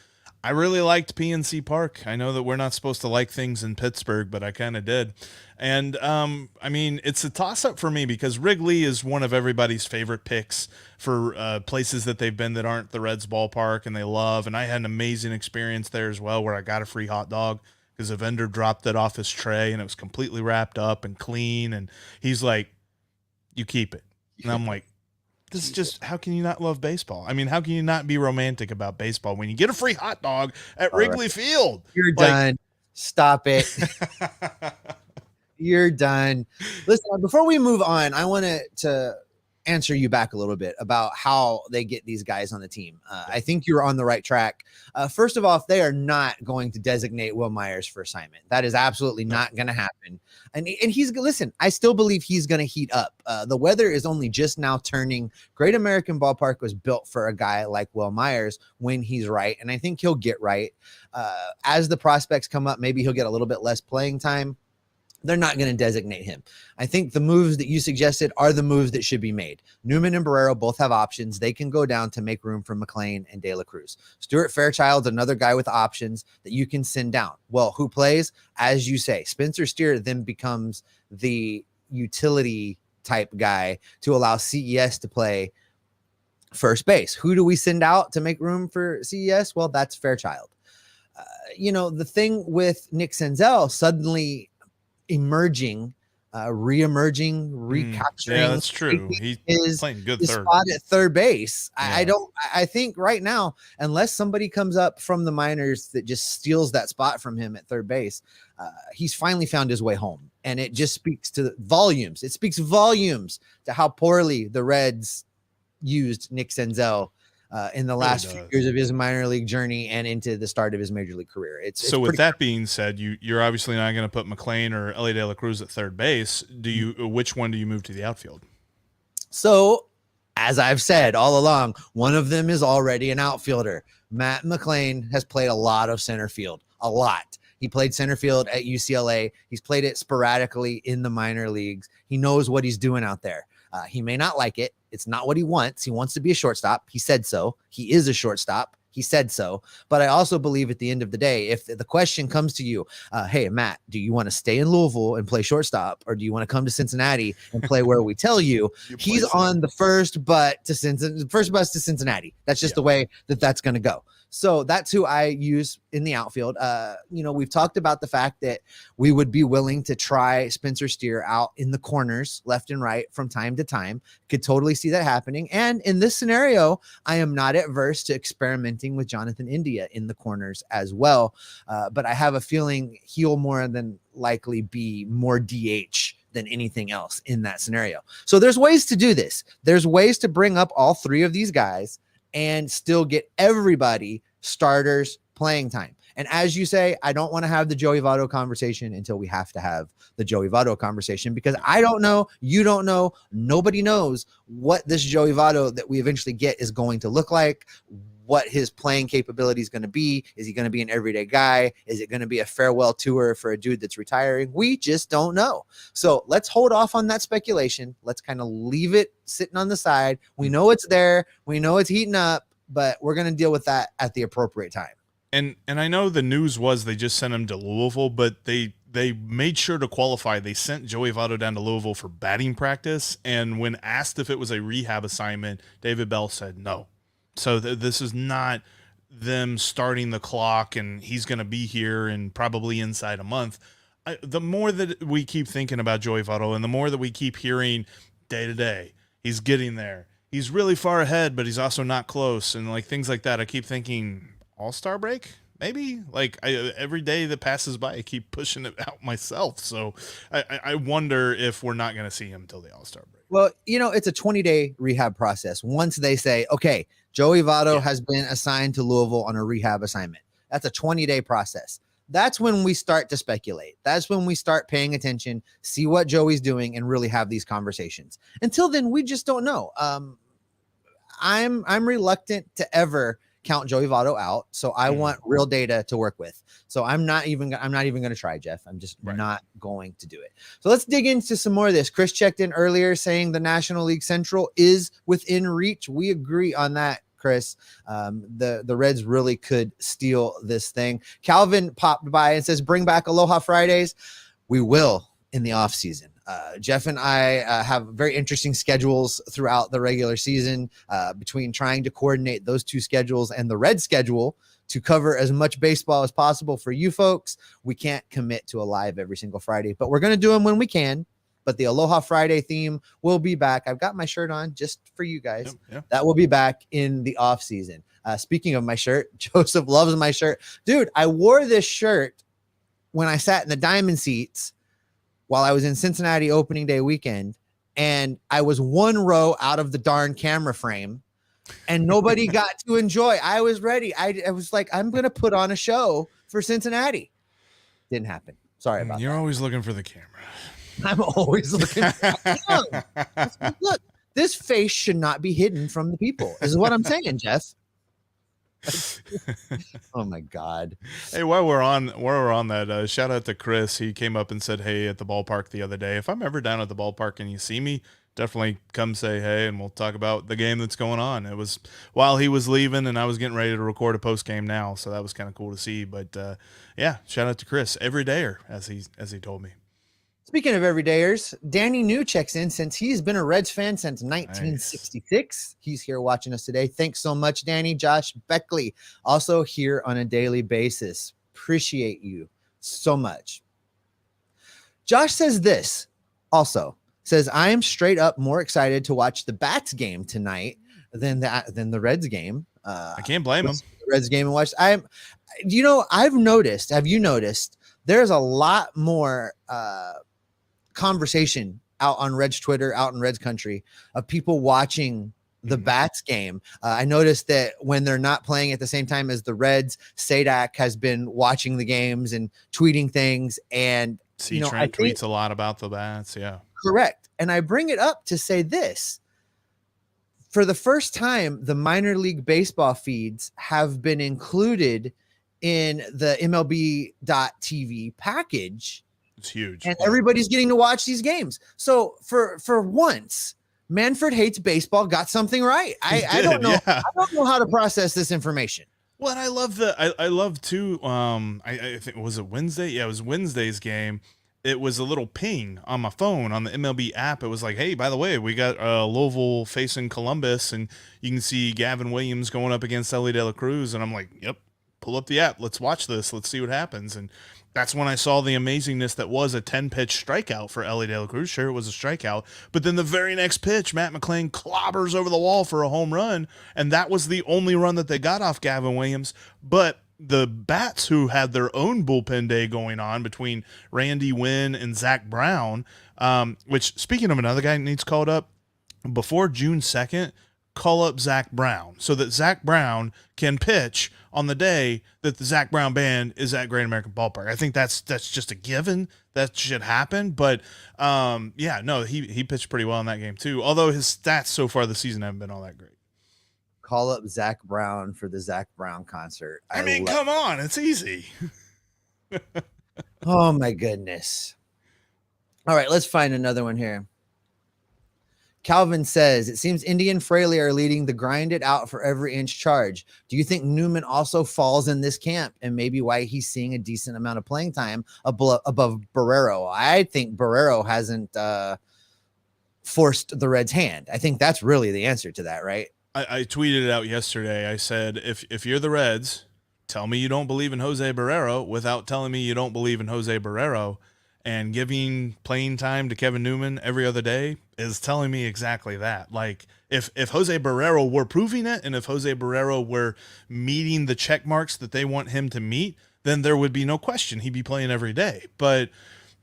I really liked PNC Park. I know that we're not supposed to like things in Pittsburgh, but I kind of did. And, I mean, it's a toss-up for me because Wrigley is one of everybody's favorite picks for places that they've been that aren't the Reds ballpark and they love. And I had an amazing experience there as well where I got a free hot dog because a vendor dropped it off his tray and it was completely wrapped up and clean. And he's like, you keep it. And I'm like, this is just, how can you not love baseball? I mean, how can you not be romantic about baseball when you get a free hot dog at Wrigley Field? You're done. Stop it. You're done. Listen, before we move on, I wanted to answer you back a little bit about how they get these guys on the team. I think you're on the right track. First of all, they are not going to designate Will Myers for assignment. That is absolutely not going to happen. And he's, listen, I still believe he's going to heat up. The weather is only just now turning. Great American Ballpark was built for a guy like Will Myers when he's right. And I think he'll get right. As the prospects come up, maybe he'll get a little bit less playing time. They're not going to designate him. I think the moves that you suggested are the moves that should be made. Newman and Barrero both have options. They can go down to make room for McLain and De La Cruz. Stuart Fairchild's another guy with options that you can send down. Well, who plays? As you say, Spencer Steer then becomes the utility type guy to allow CES to play first base. Who do we send out to make room for CES? Well, that's Fairchild. You know, the thing with Nick Senzel suddenly emerging re-emerging, recapturing. Yeah, that's true. He's playing good his third. spot at third base. Yeah. I think right now, unless somebody comes up from the minors that just steals that spot from him at third base, he's finally found his way home. And it just speaks to volumes. It speaks volumes to how poorly the Reds used Nick Senzel in the last few years of his minor league journey and into the start of his major league career. So with that being said, you're obviously not going to put McLain or Elly De La Cruz at third base. Which one do you move to the outfield? So as I've said all along, one of them is already an outfielder. Matt McLain has played a lot of center field, a lot. He played center field at UCLA. He's played it sporadically in the minor leagues. He knows what he's doing out there. He may not like it. It's not what he wants. He wants to be a shortstop. He said so. He is a shortstop. He said so. But I also believe at the end of the day, if the question comes to you, hey, Matt, do you want to stay in Louisville and play shortstop, or do you want to come to Cincinnati and play where we tell you? He's on the first bus to Cincinnati. That's just the way that's going to go. So that's who I use in the outfield. We've talked about the fact that we would be willing to try Spencer Steer out in the corners, left and right, from time to time. Could totally see that happening. And in this scenario, I am not adverse to experimenting with Jonathan India in the corners as well. But I have a feeling he'll more than likely be more DH than anything else in that scenario. So there's ways to do this. There's ways to bring up all three of these guys and still get everybody starters playing time. And as you say, I don't want to have the Joey Votto conversation until we have to have the Joey Votto conversation, because I don't know, you don't know, nobody knows what this Joey Votto that we eventually get is going to look like, what his playing capability is going to be. Is he going to be an everyday guy? Is it going to be a farewell tour for a dude that's retiring? We just don't know. So let's hold off on that speculation. Let's kind of leave it sitting on the side. We know it's there. We know it's heating up, but we're going to deal with that at the appropriate time. And I know the news was they just sent him to Louisville, but they made sure to qualify. They sent Joey Votto down to Louisville for batting practice. And when asked if it was a rehab assignment, David Bell said no. So this is not them starting the clock and he's going to be here and probably inside a month. The more that we keep thinking about Joey Votto and the more that we keep hearing day to day, he's getting there. He's really far ahead, but he's also not close. And like things like that, I keep thinking All-Star break, maybe. Like every day that passes by, I keep pushing it out myself. So I wonder if we're not going to see him until the All-Star break. Well, it's a 20-day rehab process. Once they say, okay, Joey Votto has been assigned to Louisville on a rehab assignment. That's a 20-day process. That's when we start to speculate. That's when we start paying attention, see what Joey's doing, and really have these conversations. Until then, we just don't know. I'm reluctant to ever count Joey Votto out. So I want real data to work with. So I'm not even going to try, Jeff. I'm just not going to do it. So let's dig into some more of this. Chris checked in earlier saying the National League Central is within reach. We agree on that, Chris. The Reds really could steal this thing. Calvin popped by and says, bring back Aloha Fridays. We will in the off season. Jeff and I have very interesting schedules throughout the regular season between trying to coordinate those two schedules and the Red schedule to cover as much baseball as possible for you folks. We can't commit to a live every single Friday, but we're going to do them when we can. But the Aloha Friday theme will be back. I've got my shirt on just for you guys. Yep. That will be back in the off season. Speaking of my shirt, Joseph loves my shirt. Dude, I wore this shirt when I sat in the diamond seats while I was in Cincinnati opening day weekend, and I was one row out of the darn camera frame and nobody got to enjoy. I was ready. I was like, I'm going to put on a show for Cincinnati. Didn't happen. Sorry about that. You're always looking for the camera. I'm always looking for Look, this face should not be hidden from the people. This is what I'm saying, Jeff. Oh my God. Hey, while we're on that, shout out to Chris. He came up and said, hey, at the ballpark the other day. If I'm ever down at the ballpark and you see me, definitely come say hey and we'll talk about the game that's going on. It was while he was leaving and I was getting ready to record a post game now, so that was kind of cool to see. But yeah, shout out to Chris, everydayer, as he told me. Speaking of everydayers, Danny New checks in since he's been a Reds fan since 1966. Nice. He's here watching us today. Thanks so much, Danny. Josh Beckley, also here on a daily basis. Appreciate you so much. Josh says this: Also says, I am straight up more excited to watch the Bats game tonight than the Reds game. I can't blame him. Reds game and watch. I've noticed. Have you noticed? There's a lot more conversation out on Reds Twitter, out in Reds country, of people watching the Bats game. I noticed that when they're not playing at the same time as the Reds, Sadak has been watching the games and tweeting things. And Trent tweets a lot about the Bats. Yeah, correct. And I bring it up to say this. For the first time, the minor league baseball feeds have been included in the MLB.TV package. It's huge. And everybody's getting to watch these games. So for once, Manfred Hates Baseball got something right. I don't know. Yeah. I don't know how to process this information. Well, and I love too. I think, was it Wednesday? Yeah, it was Wednesday's game. It was a little ping on my phone on the MLB app. It was like, hey, by the way, we got Louisville facing Columbus, and you can see Gavin Williams going up against Elly De La Cruz. And I'm like, yep, pull up the app. Let's watch this. Let's see what happens. And that's when I saw the amazingness that was a 10-pitch strikeout for Elly De La Cruz. Sure, it was a strikeout. But then the very next pitch, Matt McLain clobbers over the wall for a home run, and that was the only run that they got off Gavin Williams. But the Bats, who had their own bullpen day going on between Randy Wynn and Zach Brown, which, speaking of another guy that needs called up, before June 2nd, call up Zach Brown so that Zach Brown can pitch on the day that the Zach Brown band is at Great American Ballpark. I think that's just a given. That should happen. But, he pitched pretty well in that game too, although his stats so far this season haven't been all that great. Call up Zach Brown for the Zach Brown concert. I mean, come on. It's easy. Oh, my goodness. All right, let's find another one here. Calvin says, it seems Indy and Fraley are leading the grind it out for every inch charge. Do you think Newman also falls in this camp, and maybe why he's seeing a decent amount of playing time above Barrero? I think Barrero hasn't forced the Reds' hand. I think that's really the answer to that, right? I tweeted it out yesterday. I said, if you're the Reds, tell me you don't believe in Jose Barrero without telling me you don't believe in Jose Barrero. And giving playing time to Kevin Newman every other day is telling me exactly that. Like, if Jose Barrero were proving it, and if Jose Barrero were meeting the check marks that they want him to meet, then there would be no question he'd be playing every day. But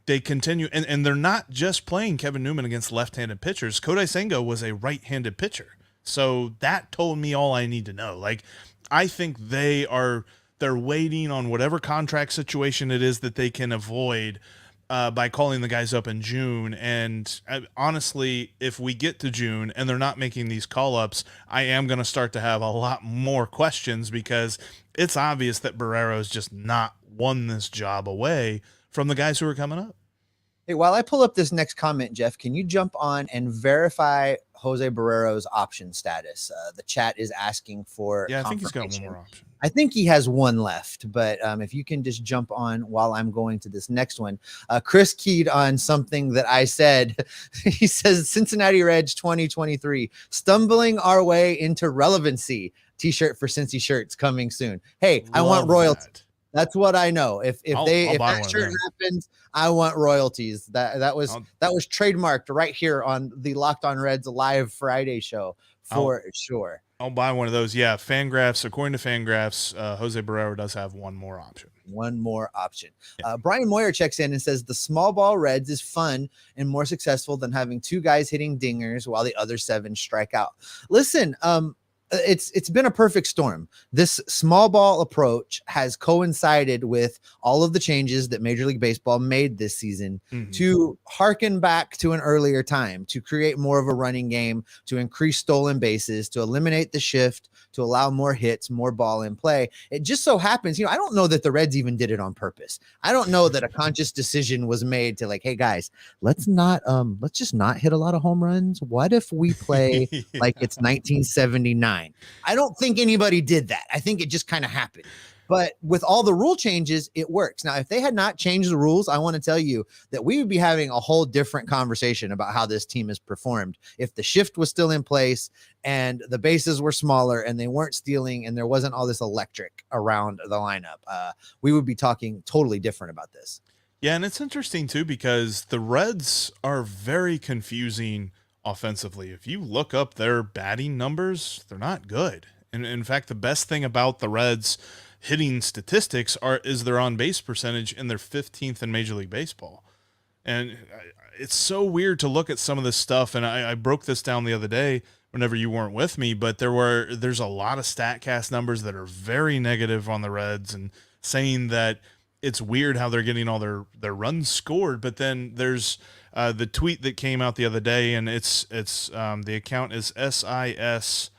they continue, and they're not just playing Kevin Newman against left-handed pitchers. Kodai Senga was a right-handed pitcher. So that told me all I need to know. Like, I think they're waiting on whatever contract situation it is that they can avoid by calling the guys up in June. And honestly, if we get to June and they're not making these call-ups, I am going to start to have a lot more questions, because it's obvious that Barrero's just not won this job away from the guys who are coming up. Hey, while I pull up this next comment, Jeff, can you jump on and verify Jose Barrero's option status? The chat is asking for. Yeah, I think he's got one more option. I think he has one left, but if you can just jump on while I'm going to this next one. Chris keyed on something that I said. He says, Cincinnati Reds 2023, stumbling our way into relevancy. T-shirt for Cincy shirts coming soon. Hey, I want royalty. That's what I know. If that shirt happens, I want royalties. That was trademarked right here on the Locked On Reds live Friday show for sure. I'll buy one of those. Yeah, Fangraphs. According to Fangraphs, Jose Barrero does have one more option. One more option. Yeah. Brian Moyer checks in and says the small ball Reds is fun and more successful than having two guys hitting dingers while the other seven strike out. Listen, it's been a perfect storm. This small ball approach has coincided with all of the changes that Major League Baseball made this season to harken back to an earlier time, to create more of a running game, to increase stolen bases, to eliminate the shift, to allow more hits, more ball in play. It just so happens, I don't know that the Reds even did it on purpose. I don't know that a conscious decision was made to like, hey guys, let's just not hit a lot of home runs. What if we play like it's 1979? I don't think anybody did that. I think it just kind of happened. But with all the rule changes, it works. Now, if they had not changed the rules, I want to tell you that we would be having a whole different conversation about how this team has performed. If the shift was still in place and the bases were smaller and they weren't stealing and there wasn't all this electric around the lineup, we would be talking totally different about this. Yeah, and it's interesting too because the Reds are very confusing offensively. If you look up their batting numbers, they're not good. And in fact, the best thing about the Reds hitting statistics is their on base percentage, and they're 15th in Major League Baseball. And it's so weird to look at some of this stuff. And I broke this down the other day whenever you weren't with me, but there's a lot of StatCast numbers that are very negative on the Reds and saying that it's weird how they're getting all their runs scored. But then there's the tweet that came out the other day, and it's the account is SIS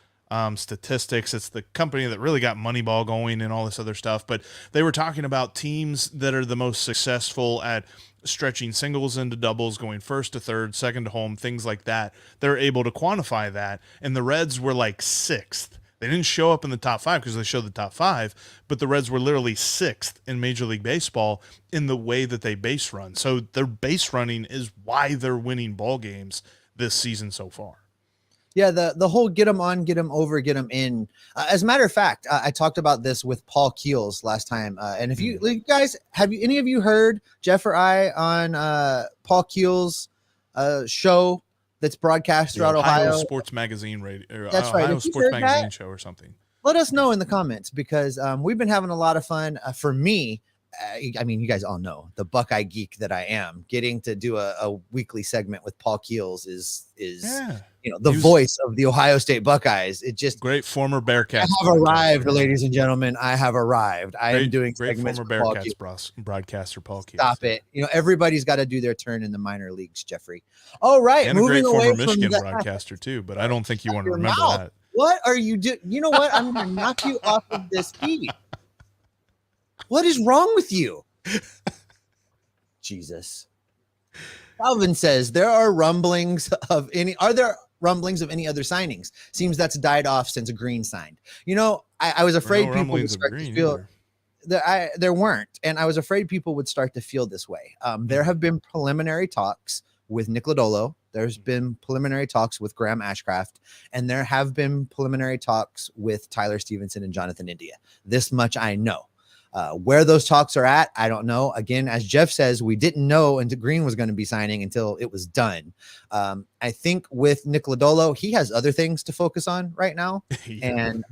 Statistics. It's the company that really got Moneyball going and all this other stuff. But they were talking about teams that are the most successful at stretching singles into doubles, going first to third, second to home, things like that. They're able to quantify that. And the Reds were like sixth. They didn't show up in the top five because they showed the top five, but the Reds were literally sixth in Major League Baseball in the way that they base run. So their base running is why they're winning ball games this season so far. Yeah, the whole get them on, get them over, get them in. As a matter of fact, I talked about this with Paul Keels last time. And if you guys, any of you heard Jeff or I on Paul Keels' show that's broadcast throughout Ohio Sports Magazine radio? That's Ohio right. Sports Magazine show or something. Let us know in the comments because we've been having a lot of fun. For me, I mean, you guys all know the Buckeye geek that I am. Getting to do a weekly segment with Paul Keels is the voice of the Ohio State Buckeyes. It just great former Bearcats. I have arrived, ladies and gentlemen. I have arrived. I am doing great segments former with Bearcats broadcaster Paul Keels. Stop it! Everybody's got to do their turn in the minor leagues, Jeffrey. All right, and moving a great former away Michigan from broadcaster too. But I don't think you want to remember that. What are you doing? You know what? I'm going to knock you off of this heat. What is wrong with you? Jesus. Calvin says are there rumblings of any other signings? Seems that's died off since Green signed. I was afraid people would start to feel there weren't, and I was afraid people would start to feel this way. There have been preliminary talks with Nick Lodolo. There's been preliminary talks with Graham Ashcraft, and there have been preliminary talks with Tyler Stevenson and Jonathan India. This much I know. Where those talks are at, I don't know. Again, as Jeff says, we didn't know until Green was going to be signing until it was done. I think with Nick Lodolo, he has other things to focus on right now. and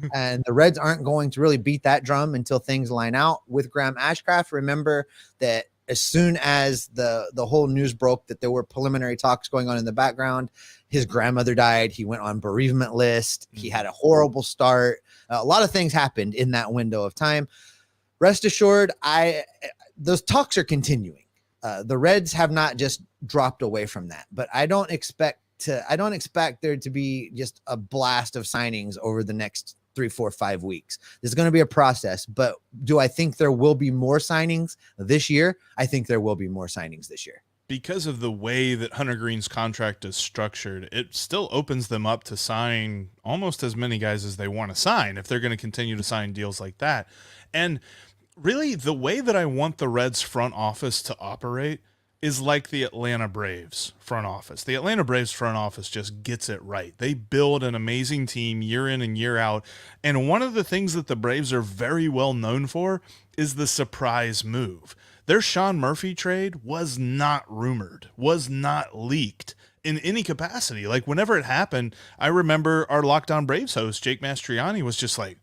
the Reds aren't going to really beat that drum until things line out. With Graham Ashcraft, remember that as soon as the whole news broke that there were preliminary talks going on in the background, his grandmother died. He went on bereavement list. He had a horrible start. A lot of things happened in that window of time. Rest assured, those talks are continuing. The Reds have not just dropped away from that, but I don't expect there to be just a blast of signings over the next 3, 4, 5 weeks. There's going to be a process, but do I think there will be more signings this year? I think there will be more signings this year. Because of the way that Hunter Green's contract is structured, it still opens them up to sign almost as many guys as they want to sign if they're going to continue to sign deals like that. And really, the way that I want the Reds front office to operate is like the Atlanta Braves front office. The Atlanta Braves front office just gets it right. They build an amazing team year in and year out. And one of the things that the Braves are very well known for is the surprise move. Their Sean Murphy trade was not rumored, was not leaked in any capacity. Like whenever it happened, I remember our Locked On Braves host, Jake Mastriani, was just like,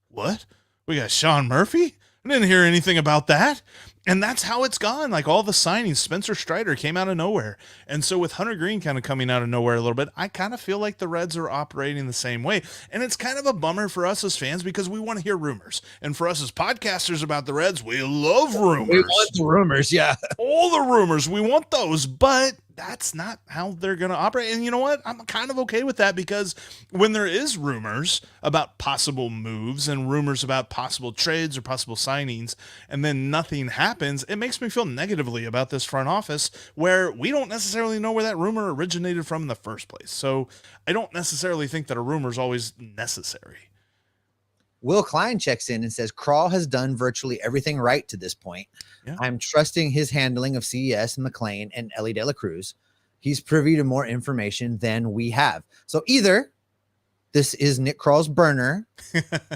what? We got Sean Murphy? I didn't hear anything about that. And that's how it's gone. Like all the signings, Spencer Strider came out of nowhere. And so with Hunter Green kind of coming out of nowhere a little bit, I kind of feel like the Reds are operating the same way. And it's kind of a bummer for us as fans because we want to hear rumors. And for us as podcasters about the Reds, we love rumors. We want the rumors, yeah. All the rumors, we want those. But that's not how they're going to operate. And you know what? I'm kind of okay with that because when there is rumors about possible moves and rumors about possible trades or possible signings, and then nothing happens, it makes me feel negatively about this front office where we don't necessarily know where that rumor originated from in the first place. So I don't necessarily think that a rumor is always necessary. Will Klein checks in and says, Krall has done virtually everything right to this point. Yeah. I'm trusting his handling of CES and McLain and Elly De La Cruz. He's privy to more information than we have. So either this is Nick Krall's burner,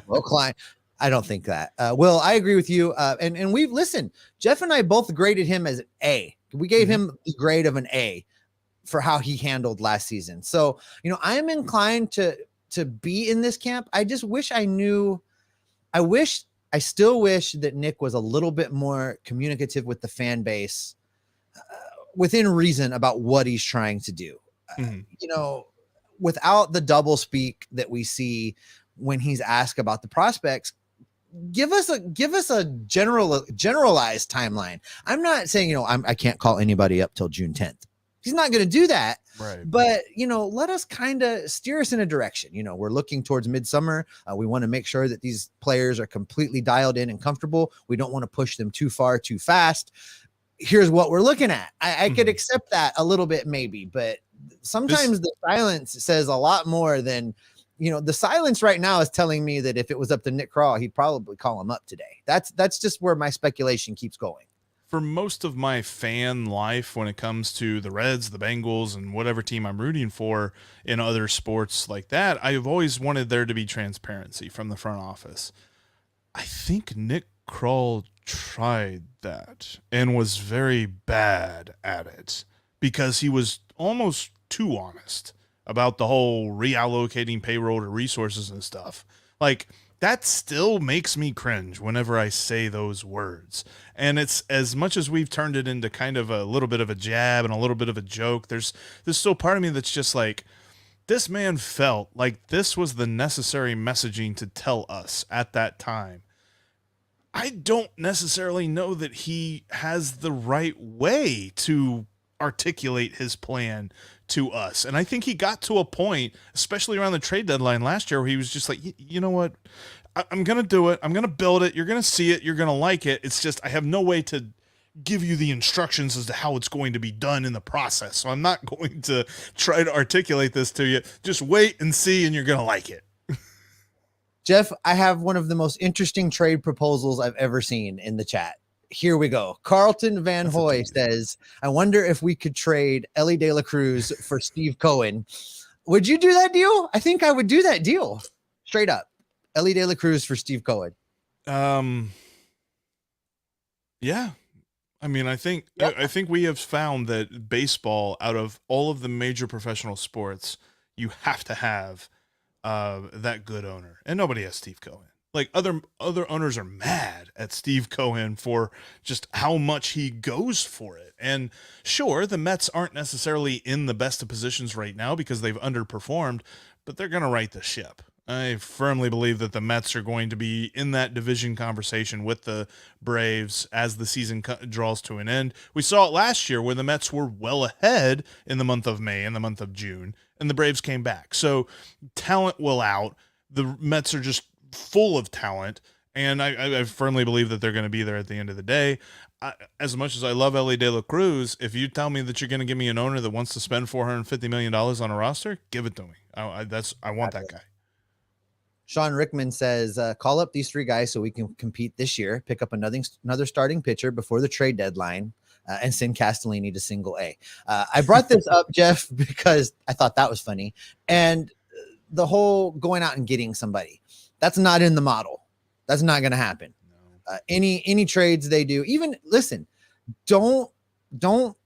Will Klein. I don't think that. Will, I agree with you. And we've listened. Jeff and I both graded him as an A. We gave him the grade of an A for how he handled last season. So, I am inclined to be in this camp. I just wish I still wish that Nick was a little bit more communicative with the fan base within reason about what he's trying to do. Without the double speak that we see when he's asked about the prospects, give us a generalized timeline. I'm not saying, I can't call anybody up till June 10th. He's not going to do that. Right. But, let us kind of steer us in a direction. We're looking towards midsummer. We want to make sure that these players are completely dialed in and comfortable. We don't want to push them too far, too fast. Here's what we're looking at. I could accept that a little bit, maybe, but sometimes the silence says a lot more than, the silence right now is telling me that if it was up to Nick Krall, he'd probably call him up today. That's just where my speculation keeps going. For most of my fan life, when it comes to the Reds, the Bengals, and whatever team I'm rooting for in other sports like that, I've always wanted there to be transparency from the front office. I think Nick Krall tried that and was very bad at it because he was almost too honest about the whole reallocating payroll to resources and stuff. Like, that still makes me cringe whenever I say those words. And it's, as much as we've turned it into kind of a little bit of a jab and a little bit of a joke, there's still part of me that's just like, this man felt like this was the necessary messaging to tell us at that time. I don't necessarily know that he has the right way to articulate his plan to us. And I think he got to a point, especially around the trade deadline last year, where he was just like, you know what? I'm going to do it. I'm going to build it. You're going to see it. You're going to like it. It's just, I have no way to give you the instructions as to how it's going to be done in the process. So I'm not going to try to articulate this to you. Just wait and see, and you're going to like it. Jeff, I have one of the most interesting trade proposals I've ever seen in the chat. Here we go. Carlton Van Hoy says, I wonder if we could trade Elly De La Cruz for Steve Cohen. Would you do that deal? I think I would do that deal. Straight up. Elly De La Cruz for Steve Cohen. Yeah. I mean, I think we have found that baseball, out of all of the major professional sports, you have to have that good owner. And nobody has Steve Cohen. Like, other owners are mad at Steve Cohen for just how much he goes for it. And sure, the Mets aren't necessarily in the best of positions right now because they've underperformed, but they're going to right the ship. I firmly believe that the Mets are going to be in that division conversation with the Braves as the season draws to an end. We saw it last year where the Mets were well ahead in the month of May and the month of June, and the Braves came back. So talent will out. The Mets are just full of talent, and I firmly believe that they're going to be there at the end of the day. As much as I love Elly De La Cruz, if you tell me that you're going to give me an owner that wants to spend $450 million on a roster, give it to me. I want that guy. Sean Rickman says, call up these three guys so we can compete this year, pick up another starting pitcher before the trade deadline, and send Castellini to single A. I brought this up, Jeff, because I thought that was funny. And the whole going out and getting somebody, that's not in the model. That's not going to happen. No. Any trades they do, even listen, don't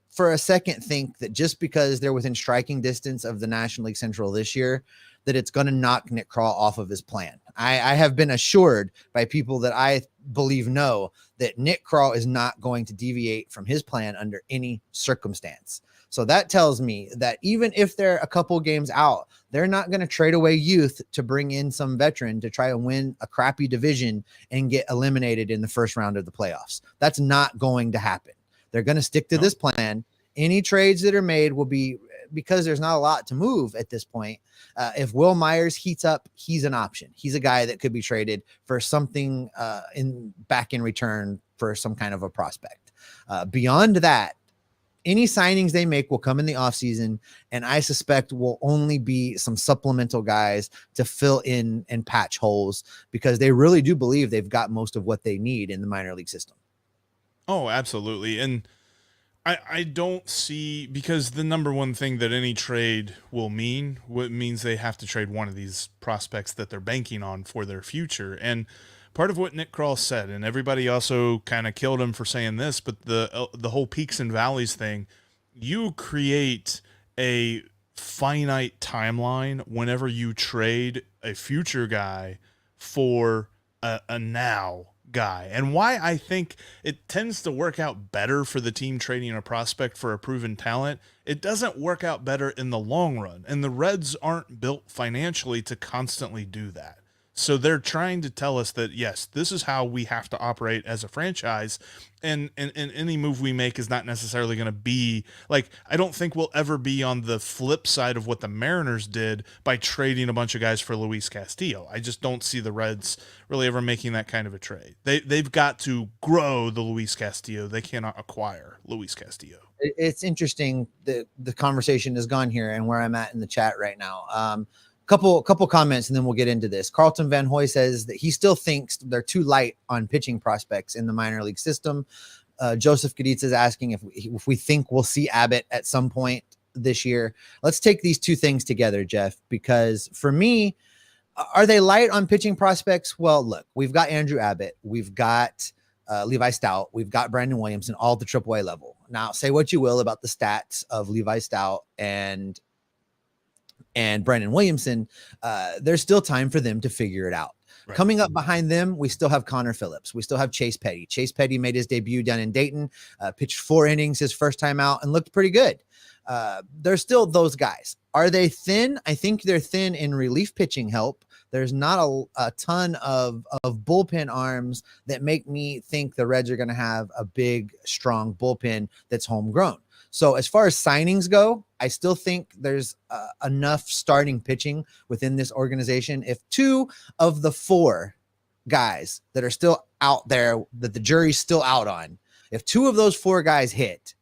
for a second think that just because they're within striking distance of the National League Central this year, that it's going to knock Nick Krall off of his plan. I have been assured by people that I believe know that Nick Krall is not going to deviate from his plan under any circumstance. So that tells me that even if they're a couple games out, they're not going to trade away youth to bring in some veteran to try to win a crappy division and get eliminated in the first round of the playoffs. That's not going to happen. They're going to stick to this plan. Any trades that are made will be, because there's not a lot to move at this point. If Will Myers heats up, he's an option. He's a guy that could be traded for something back in return for some kind of a prospect. Beyond that, any signings they make will come in the offseason, and I suspect will only be some supplemental guys to fill in and patch holes, because they really do believe they've got most of what they need in the minor league system. Oh, absolutely. And I don't see, because the number one thing that any trade will mean, what means they have to trade one of these prospects that they're banking on for their future. And part of what Nick Krall said, and everybody also kind of killed him for saying this, but the whole peaks and valleys thing, you create a finite timeline whenever you trade a future guy for a now guy. And why I think it tends to work out better for the team trading a prospect for a proven talent, it doesn't work out better in the long run. And the Reds aren't built financially to constantly do that. So they're trying to tell us that, yes, this is how we have to operate as a franchise. And any move we make is not necessarily going to be like, I don't think we'll ever be on the flip side of what the Mariners did by trading a bunch of guys for Luis Castillo. I just don't see the Reds really ever making that kind of a trade. They've got to grow the Luis Castillo. They cannot acquire Luis Castillo. It's interesting that the conversation has gone here and where I'm at in the chat right now. Couple comments and then we'll get into this. Carlton Van Hoy says that he still thinks they're too light on pitching prospects in the minor league system. Joseph Gaditz is asking if we think we'll see Abbott at some point this year. Let's take these two things together, Jeff, because for me, are they light on pitching prospects? Well, look, we've got Andrew Abbott, we've got Levi Stout, we've got Brandon Williamson, all at the AAA level. Now, say what you will about the stats of Levi Stout and Brandon Williamson, there's still time for them to figure it out. Right. Coming up behind them, we still have Connor Phillips. We still have Chase Petty. Chase Petty made his debut down in Dayton, pitched 4 innings his first time out and looked pretty good. There's still those guys. Are they thin? I think they're thin in relief pitching help. There's not a ton of bullpen arms that make me think the Reds are going to have a big, strong bullpen that's homegrown. So as far as signings go, I still think there's enough starting pitching within this organization. If 2 of the 4 guys that are still out there, that the jury's still out on, if 2 of those 4 guys hit,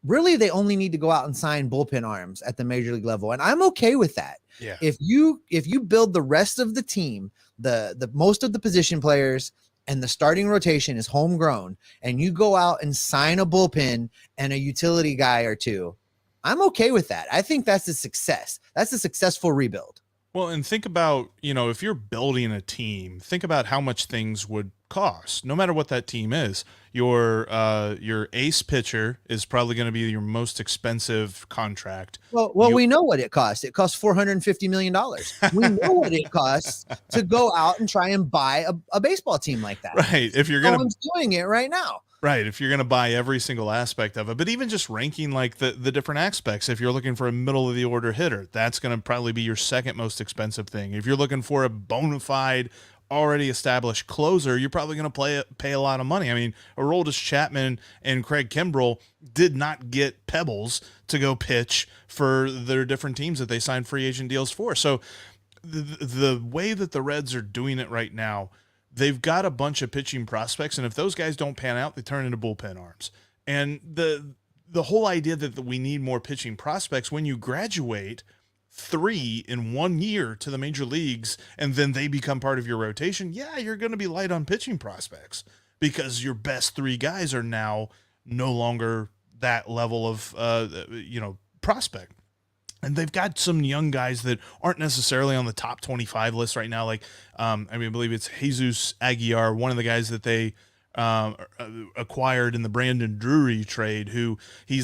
really they only need to go out and sign bullpen arms at the major league level. And I'm okay with that. Yeah. If you build the rest of the team, the most of the position players, and the starting rotation is homegrown, and you go out and sign a bullpen and a utility guy or 2, I'm okay with that. I think that's a success. That's a successful rebuild. Well, and think about, if you're building a team, think about how much things would cost, no matter what that team is. Your ace pitcher is probably going to be your most expensive contract. Well, we know what it costs. It costs $450 million. We know what it costs to go out and try and buy a baseball team like that. Right. If you're going to, someone's doing it right now. Right. If you're going to buy every single aspect of it, but even just ranking like the different aspects, if you're looking for a middle of the order hitter, that's going to probably be your second most expensive thing. If you're looking for a bona fide, already established closer, you're probably going to pay a lot of money. I mean, Aroldis Chapman and Craig Kimbrell did not get pebbles to go pitch for their different teams that they signed free agent deals for. So the way that the Reds are doing it right now, they've got a bunch of pitching prospects, and if those guys don't pan out, they turn into bullpen arms. And the whole idea that we need more pitching prospects, when you graduate 3 in 1 year to the major leagues and then they become part of your rotation, yeah, you're going to be light on pitching prospects because your best 3 guys are now no longer that level of prospect. And they've got some young guys that aren't necessarily on the top 25 list right now. Like, I believe it's Jesus Aguilar, one of the guys that they acquired in the Brandon Drury trade, who he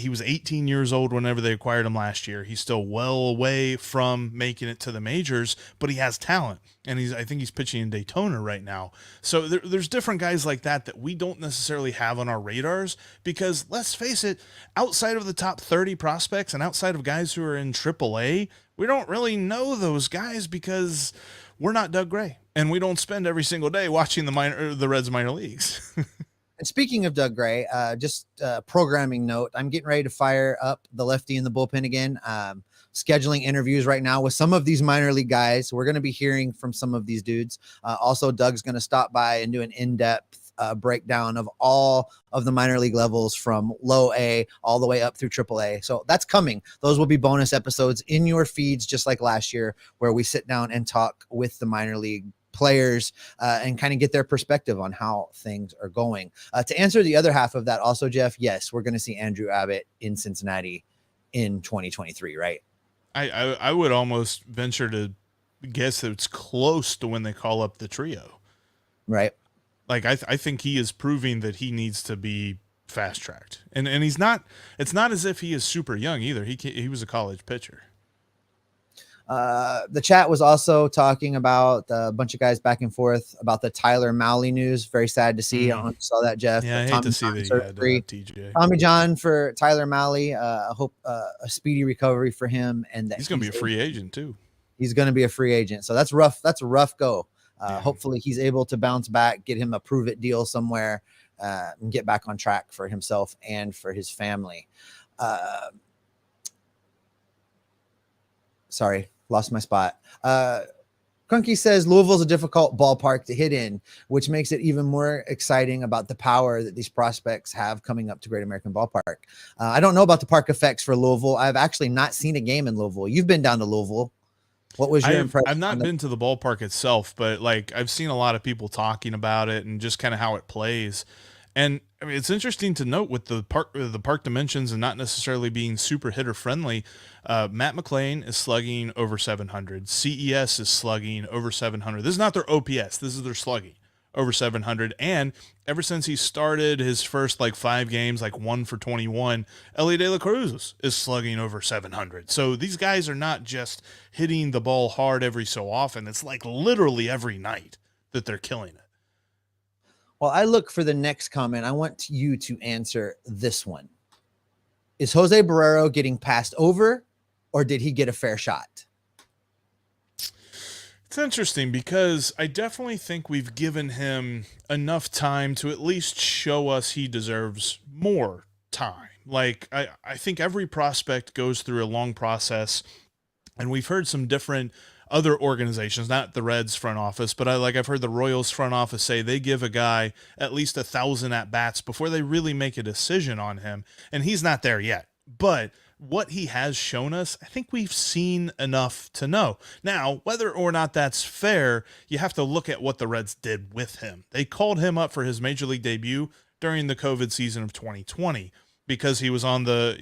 was 18 years old whenever they acquired him last year. He's still well away from making it to the majors, but he has talent, and I think he's pitching in Daytona right now. So there's different guys like that we don't necessarily have on our radars, because let's face it, outside of the top 30 prospects and outside of guys who are in AAA, we don't really know those guys because we're not Doug Gray, and we don't spend every single day watching the Reds minor leagues. And speaking of Doug Gray, just a programming note, I'm getting ready to fire up the lefty in the bullpen again. Scheduling interviews right now with some of these minor league guys. We're going to be hearing from some of these dudes. Also, Doug's going to stop by and do an in-depth breakdown of all of the minor league levels from low A all the way up through AAA. So that's coming. Those will be bonus episodes in your feeds, just like last year, where we sit down and talk with the minor league players and kind of get their perspective on how things are going. To answer the other half of that also, Jeff, yes, we're going to see Andrew Abbott in Cincinnati in 2023, right? I would almost venture to guess that it's close to when they call up the trio. Right. Like, I think he is proving that he needs to be fast-tracked. And he's not – it's not as if he is super young either. He was a college pitcher. The chat was also talking about a bunch of guys back and forth about the Tyler Mowley news. Very sad to see. I don't know if you saw that, Jeff. Yeah, I hate to see that you had TJ. Tommy John for Tyler Mowley. I hope a speedy recovery for him. And that he's going to be a free agent too. He's going to be a free agent. So that's rough. That's a rough go. Hopefully he's able to bounce back, get him a prove it deal somewhere, and get back on track for himself and for his family. Sorry, lost my spot. Crunky says Louisville's a difficult ballpark to hit in, which makes it even more exciting about the power that these prospects have coming up to Great American Ballpark. I don't know about the park effects for Louisville. I've actually not seen a game in Louisville. You've been down to Louisville. What was your impression? I've not been to the ballpark itself, but like I've seen a lot of people talking about it and just kind of how it plays. And I mean, it's interesting to note with the park dimensions and not necessarily being super hitter friendly. Matt McLain is slugging over 700. CES is slugging over 700. This is not their OPS. This is their slugging over 700. And ever since he started his first like 5 games, like 1 for 21, Elly De La Cruz is slugging over 700. So these guys are not just hitting the ball hard every so often. It's like literally every night that they're killing it. Well, I look for the next comment. I want you to answer this one. Is Jose Barrero getting passed over, or did he get a fair shot? It's interesting because I definitely think we've given him enough time to at least show us he deserves more time. Like, I think every prospect goes through a long process, and we've heard some different other organizations, not the Reds front office, but I've heard the Royals front office say they give a guy at least 1,000 at-bats before they really make a decision on him, and he's not there yet. But what he has shown us, I think we've seen enough to know. Now, whether or not that's fair, you have to look at what the Reds did with him. They called him up for his Major League debut during the COVID season of 2020. Because he was on the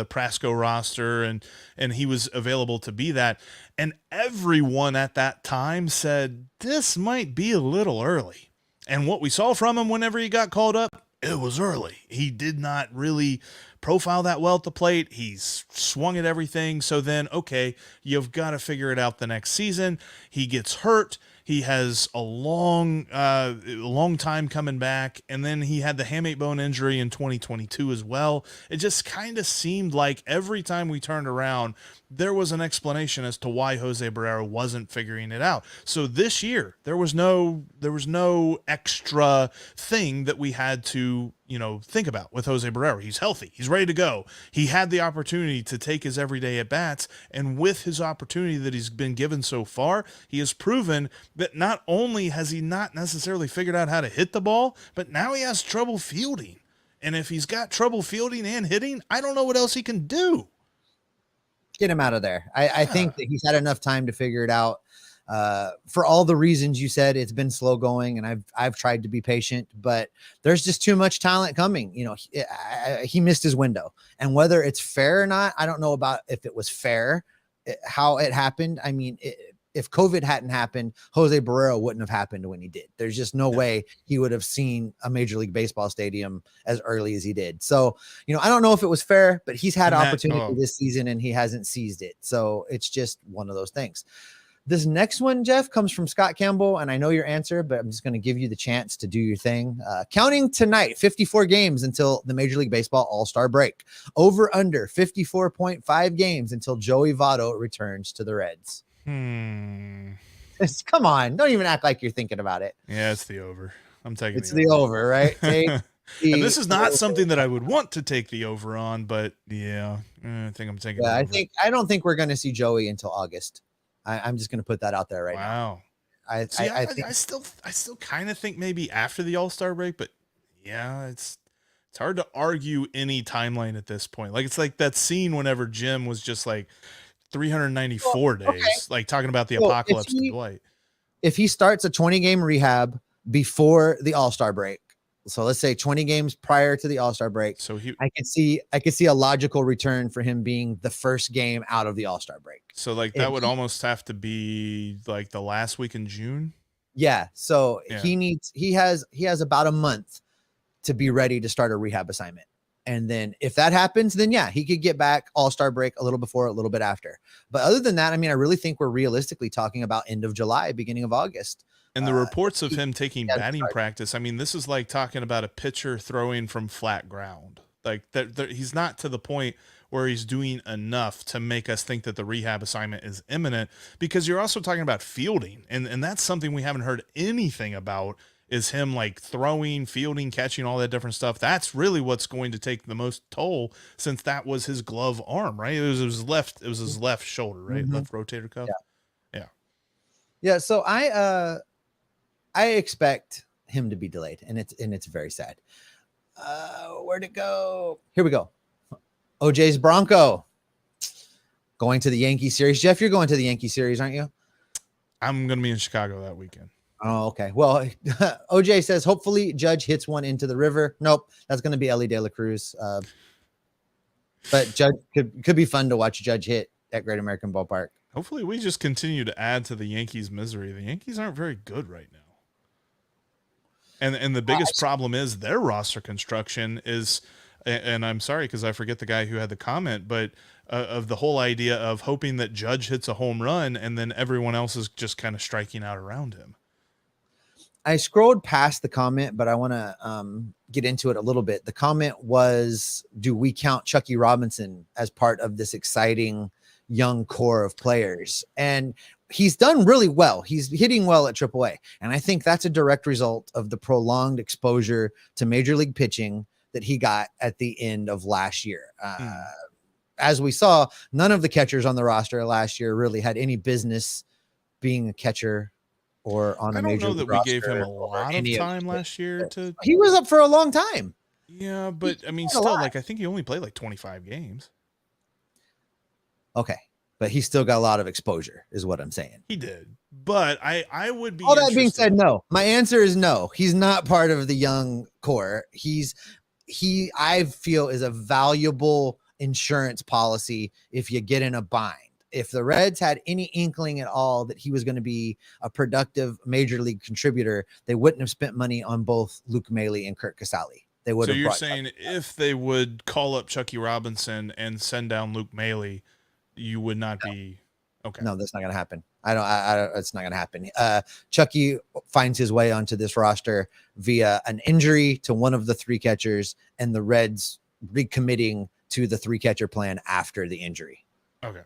Prasco roster and he was available to be that. And everyone at that time said, this might be a little early. And what we saw from him whenever he got called up, it was early. He did not really profile that well at the plate. He's swung at everything. So then, okay, you've got to figure it out the next season. He gets hurt. He has a long time coming back, and then he had the hamate bone injury in 2022 as well. It just kind of seemed like every time we turned around, there was an explanation as to why Jose Barrero wasn't figuring it out. So this year, there was no extra thing that we had to think about with Jose Barrero. He's healthy. He's ready to go. He had the opportunity to take his everyday at-bats, and with his opportunity that he's been given so far, he has proven that not only has he not necessarily figured out how to hit the ball, but now he has trouble fielding. And if he's got trouble fielding and hitting, I don't know what else he can do. Get him out of there. I think that he's had enough time to figure it out. For all the reasons you said, it's been slow going, and I've tried to be patient, but there's just too much talent coming. He missed his window, and whether it's fair or not, I don't know about if it was fair, how it happened. I mean, if COVID hadn't happened, Jose Barrero wouldn't have happened when he did. There's just no way he would have seen a Major League Baseball stadium as early as he did. So, I don't know if it was fair, but he's had opportunity this season and he hasn't seized it. So it's just one of those things. This next one, Jeff, comes from Scott Campbell, and I know your answer, but I'm just going to give you the chance to do your thing. Counting tonight, 54 games until the Major League Baseball All-Star break. Over under 54.5 games until Joey Votto returns to the Reds. Come on, don't even act like you're thinking about it. Yeah, it's the over. I'm taking it's the over, right? And this is not something that I would want to take the over on, but yeah, I think I'm taking. Yeah, I don't think we're going to see Joey until August. I'm just going to put that out there right now. I still kind of think maybe after the All-Star break, but yeah, it's hard to argue any timeline at this point. Like, it's like that scene whenever Jim was just like 394 days, like talking about the apocalypse to Dwight. if he starts a 20-game rehab before the All-Star break, so let's say 20 games prior to the All-Star break, So I could see a logical return for him being the first game out of the All-Star break. So like that would almost have to be like the last week in June. Yeah. So Yeah. he has about a month to be ready to start a rehab assignment. And then if that happens, then yeah, he could get back All-Star break a little before, a little bit after. But other than that, I mean, I really think we're realistically talking about end of July, beginning of August. And the reports of him taking batting practice, I mean, this is like talking about a pitcher throwing from flat ground. Like that, he's not to the point where he's doing enough to make us think that the rehab assignment is imminent, because you're also talking about fielding. And that's something we haven't heard anything about, is him like throwing, fielding, catching, all that different stuff. That's really what's going to take the most toll, since that was his glove arm, right? It was his left shoulder, right? Mm-hmm. Left rotator cuff. Yeah. So I expect him to be delayed, and it's very sad. Where'd it go? Here we go. OJ's Bronco going to the Yankee series. Jeff, you're going to the Yankee series, aren't you? I'm going to be in Chicago that weekend. Oh, okay. Well, OJ says hopefully Judge hits one into the river. Nope, that's going to be Elly De La Cruz. But Judge could be fun to watch Judge hit at Great American Ballpark. Hopefully we just continue to add to the Yankees' misery. The Yankees aren't very good right now. And the biggest problem is their roster construction is, and I'm sorry because I forget the guy who had the comment, but of the whole idea of hoping that Judge hits a home run and then everyone else is just kind of striking out around him. I scrolled past the comment, but I want to get into it a little bit. The comment was, do we count Chucky Robinson as part of this exciting young core of players? And he's done really well. He's hitting well at AAA. And I think that's a direct result of the prolonged exposure to major league pitching that he got at the end of last year. As we saw, none of the catchers on the roster last year really had any business being a catcher or on a major league roster. I don't know that we gave him a lot of time last year to. He was up for a long time. Yeah, but I mean, still, like, I think he only played like 25 games. Okay, but he still got a lot of exposure, is what I'm saying. He did, but I would be. All that being said, no. My answer is no. He's not part of the young core. I feel is a valuable insurance policy if you get in a bind. If the Reds had any inkling at all that he was going to be a productive major league contributor, they wouldn't have spent money on both Luke Maile and Kurt Casale. They would. So you're saying if they would call up Chucky Robinson and send down Luke Maile, you would not be okay? No, that's not going to happen. It's not going to happen. Chucky finds his way onto this roster via an injury to one of the three catchers, and the Reds recommitting to the three catcher plan after the injury. Okay.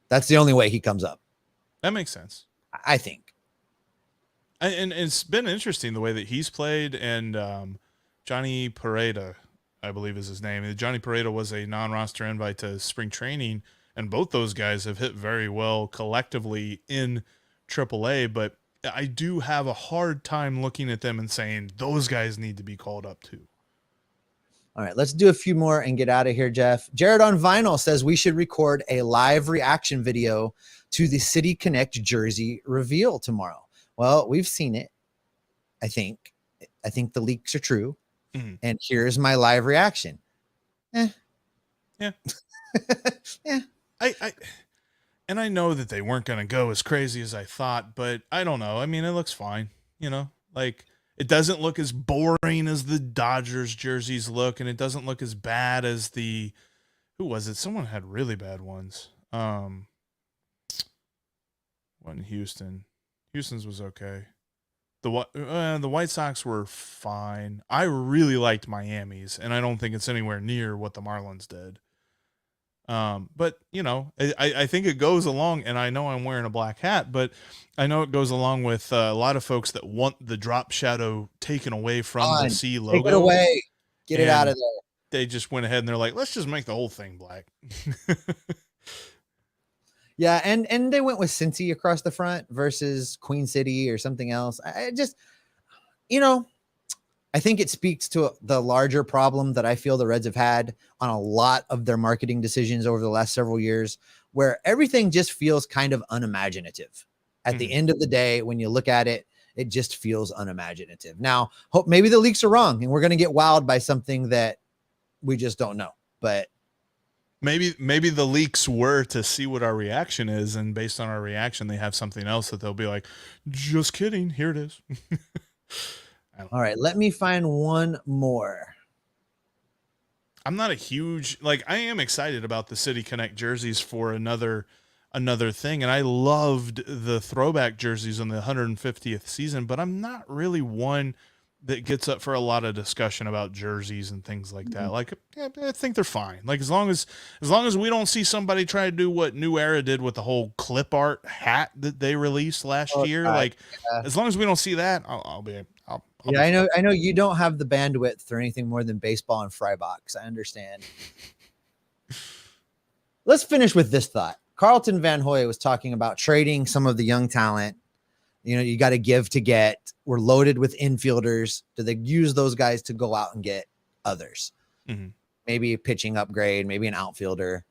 That's the only way he comes up. That makes sense, I think. And it's been interesting the way that he's played. And Johnny Pareda, I believe is his name. Johnny Pareda was a non-roster invite to spring training, and both those guys have hit very well collectively in AAA. But I do have a hard time looking at them and saying those guys need to be called up too. All right, let's do a few more and get out of here, Jeff. Jared on Vinyl says we should record a live reaction video to the City Connect jersey reveal tomorrow. Well, we've seen it. I think the leaks are true. Mm-hmm. And here's my live reaction. Yeah. Yeah. I I know that they weren't going to go as crazy as I thought, but I don't know. I mean, it looks fine. Like, it doesn't look as boring as the Dodgers jerseys look, and it doesn't look as bad as who was it? Someone had really bad ones. One in Houston. Houston's was okay. The White Sox were fine. I really liked Miami's, and I don't think it's anywhere near what the Marlins did. But I think it goes along, and I know I'm wearing a black hat, but I know it goes along with a lot of folks that want the drop shadow taken away from the C logo. Take it away. Get it out of there. They just went ahead and they're like, let's just make the whole thing black. Yeah. And they went with Cincy across the front versus Queen City or something else. I just, I think it speaks to the larger problem that I feel the Reds have had on a lot of their marketing decisions over the last several years, where everything just feels kind of unimaginative. At the end of the day, when you look at it, it just feels unimaginative. Now, maybe the leaks are wrong and we're going to get wowed by something that we just don't know. But maybe the leaks were to see what our reaction is, and based on our reaction, they have something else that they'll be like, just kidding, here it is. All right, let me find one more. I'm not a huge, like, I am excited about the City Connect jerseys for another thing, and I loved the throwback jerseys on the 150th season, but I'm not really one that gets up for a lot of discussion about jerseys and things like that. Like, yeah, I think they're fine. Like, as long as we don't see somebody try to do what New Era did with the whole clip art hat that they released last year, like, as long as we don't see that, I'll be I know you don't have the bandwidth or anything more than baseball and fry box. I understand. Let's finish with this thought. Carlton Van Hoy was talking about trading some of the young talent. You know, you got to give to get. We're loaded with infielders. Do they use those guys to go out and get others? Maybe a pitching upgrade, maybe an outfielder.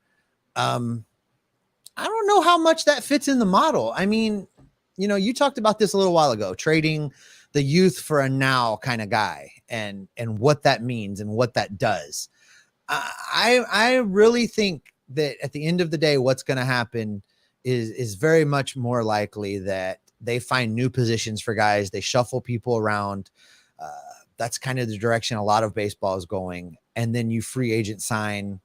I don't know how much that fits in the model. I mean, you know, you talked about this a little while ago, trading the youth for a now kind of guy and what that means and what that does. I really think that at the end of the day, what's going to happen is very much more likely that they find new positions for guys. They shuffle people around. That's kind of the direction a lot of baseball is going. And then you free agent sign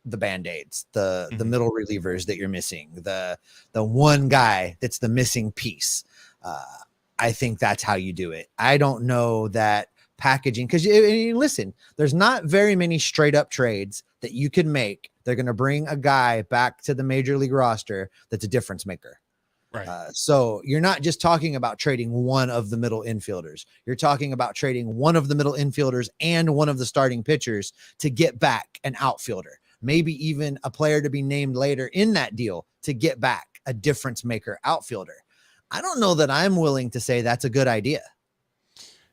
the Band-Aids, the middle relievers that you're missing, the one guy that's the missing piece. I think that's how you do it. I don't know that packaging, because listen, there's not very many straight up trades that you can make. They're going to bring a guy back to the major league roster that's a difference maker. Right. So you're not just talking about trading one of the middle infielders. You're talking about trading one of the middle infielders and one of the starting pitchers to get back an outfielder, maybe even a player to be named later in that deal to get back a difference maker outfielder. I don't know that I'm willing to say that's a good idea.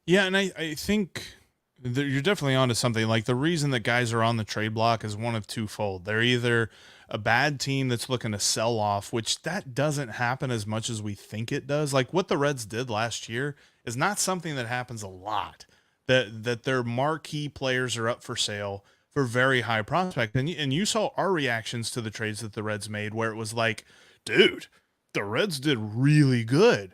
Yeah, and I think you're definitely onto something. Like, the reason that guys are on the trade block is one of twofold. They're either a bad team that's looking to sell off, which that doesn't happen as much as we think it does. Like what the Reds did last year is not something that happens a lot, that their marquee players are up for sale for very high prospect. And you saw our reactions to the trades that the Reds made, where it was like, dude, the Reds did really good.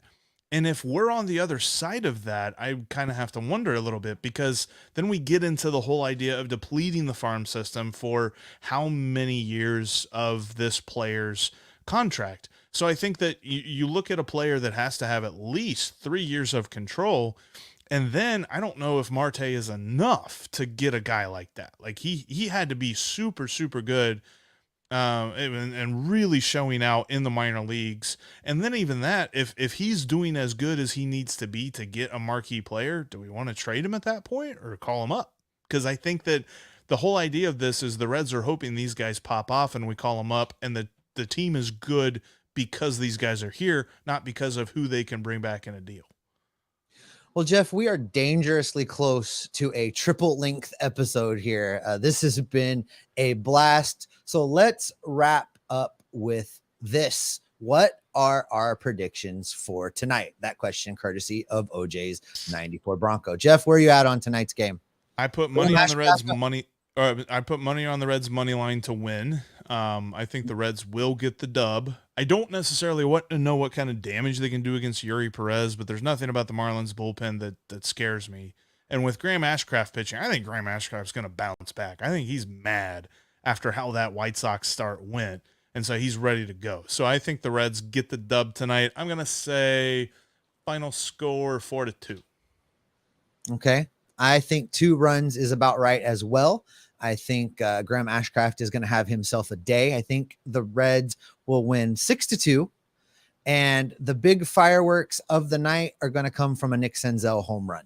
And if we're on the other side of that, I kind of have to wonder a little bit, because then we get into the whole idea of depleting the farm system for how many years of this player's contract. So I think that you look at a player that has to have at least 3 years of control. And then I don't know if Marte is enough to get a guy like that. Like he had to be super, super good. And really showing out in the minor leagues. And then even that, if he's doing as good as he needs to be to get a marquee player, do we want to trade him at that point or call him up? Because I think that the whole idea of this is the Reds are hoping these guys pop off and we call them up, and the team is good because these guys are here, not because of who they can bring back in a deal. Well, Jeff, we are dangerously close to a triple length episode here. This has been a blast. So let's wrap up with this. What are our predictions for tonight? That question courtesy of OJ's 94 Bronco. Jeff, where are you at on tonight's game? I put money on the Reds money. I put money on the Reds money line to win. I think the Reds will get the dub. I don't necessarily want to know what kind of damage they can do against Yuri Perez, but there's nothing about the Marlins bullpen that scares me. And with Graham Ashcraft pitching, I think Graham Ashcraft's going to bounce back. I think he's mad after how that White Sox start went, and so he's ready to go. So I think the Reds get the dub tonight. I'm going to say final score 4-2. Okay. I think 2 runs is about right as well. I think Graham Ashcraft is going to have himself a day. I think the Reds will win 6-2. And the big fireworks of the night are going to come from a Nick Senzel home run.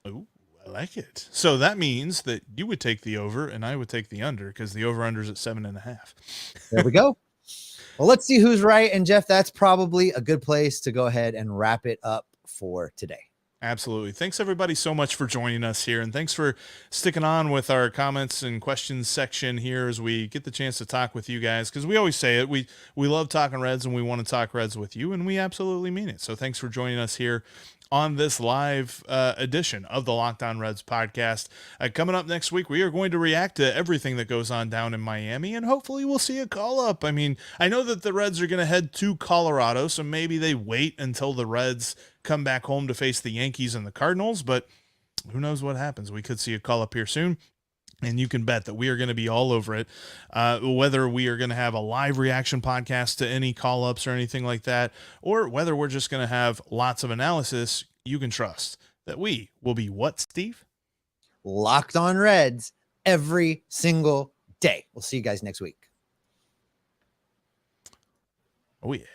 Ooh, I like it. So that means that you would take the over and I would take the under, because the over-under is at 7.5. There we go. Well, let's see who's right. And Jeff, that's probably a good place to go ahead and wrap it up for today. Absolutely. Thanks everybody so much for joining us here, and thanks for sticking on with our comments and questions section here as we get the chance to talk with you guys, because we always say it, we love talking Reds and we want to talk Reds with you, and we absolutely mean it. So thanks for joining us here on this live edition of the Locked On Reds podcast. Coming up next week, we are going to react to everything that goes on down in Miami, and hopefully we'll see a call up. I mean, I know that the Reds are going to head to Colorado, so maybe they wait until the Reds come back home to face the Yankees and the Cardinals, but who knows what happens. We could see a call up here soon. And you can bet that we are going to be all over it, whether we are going to have a live reaction podcast to any call-ups or anything like that, or whether we're just going to have lots of analysis. You can trust that we will be what, Steve? Locked On Reds every single day. We'll see you guys next week. Oh, yeah.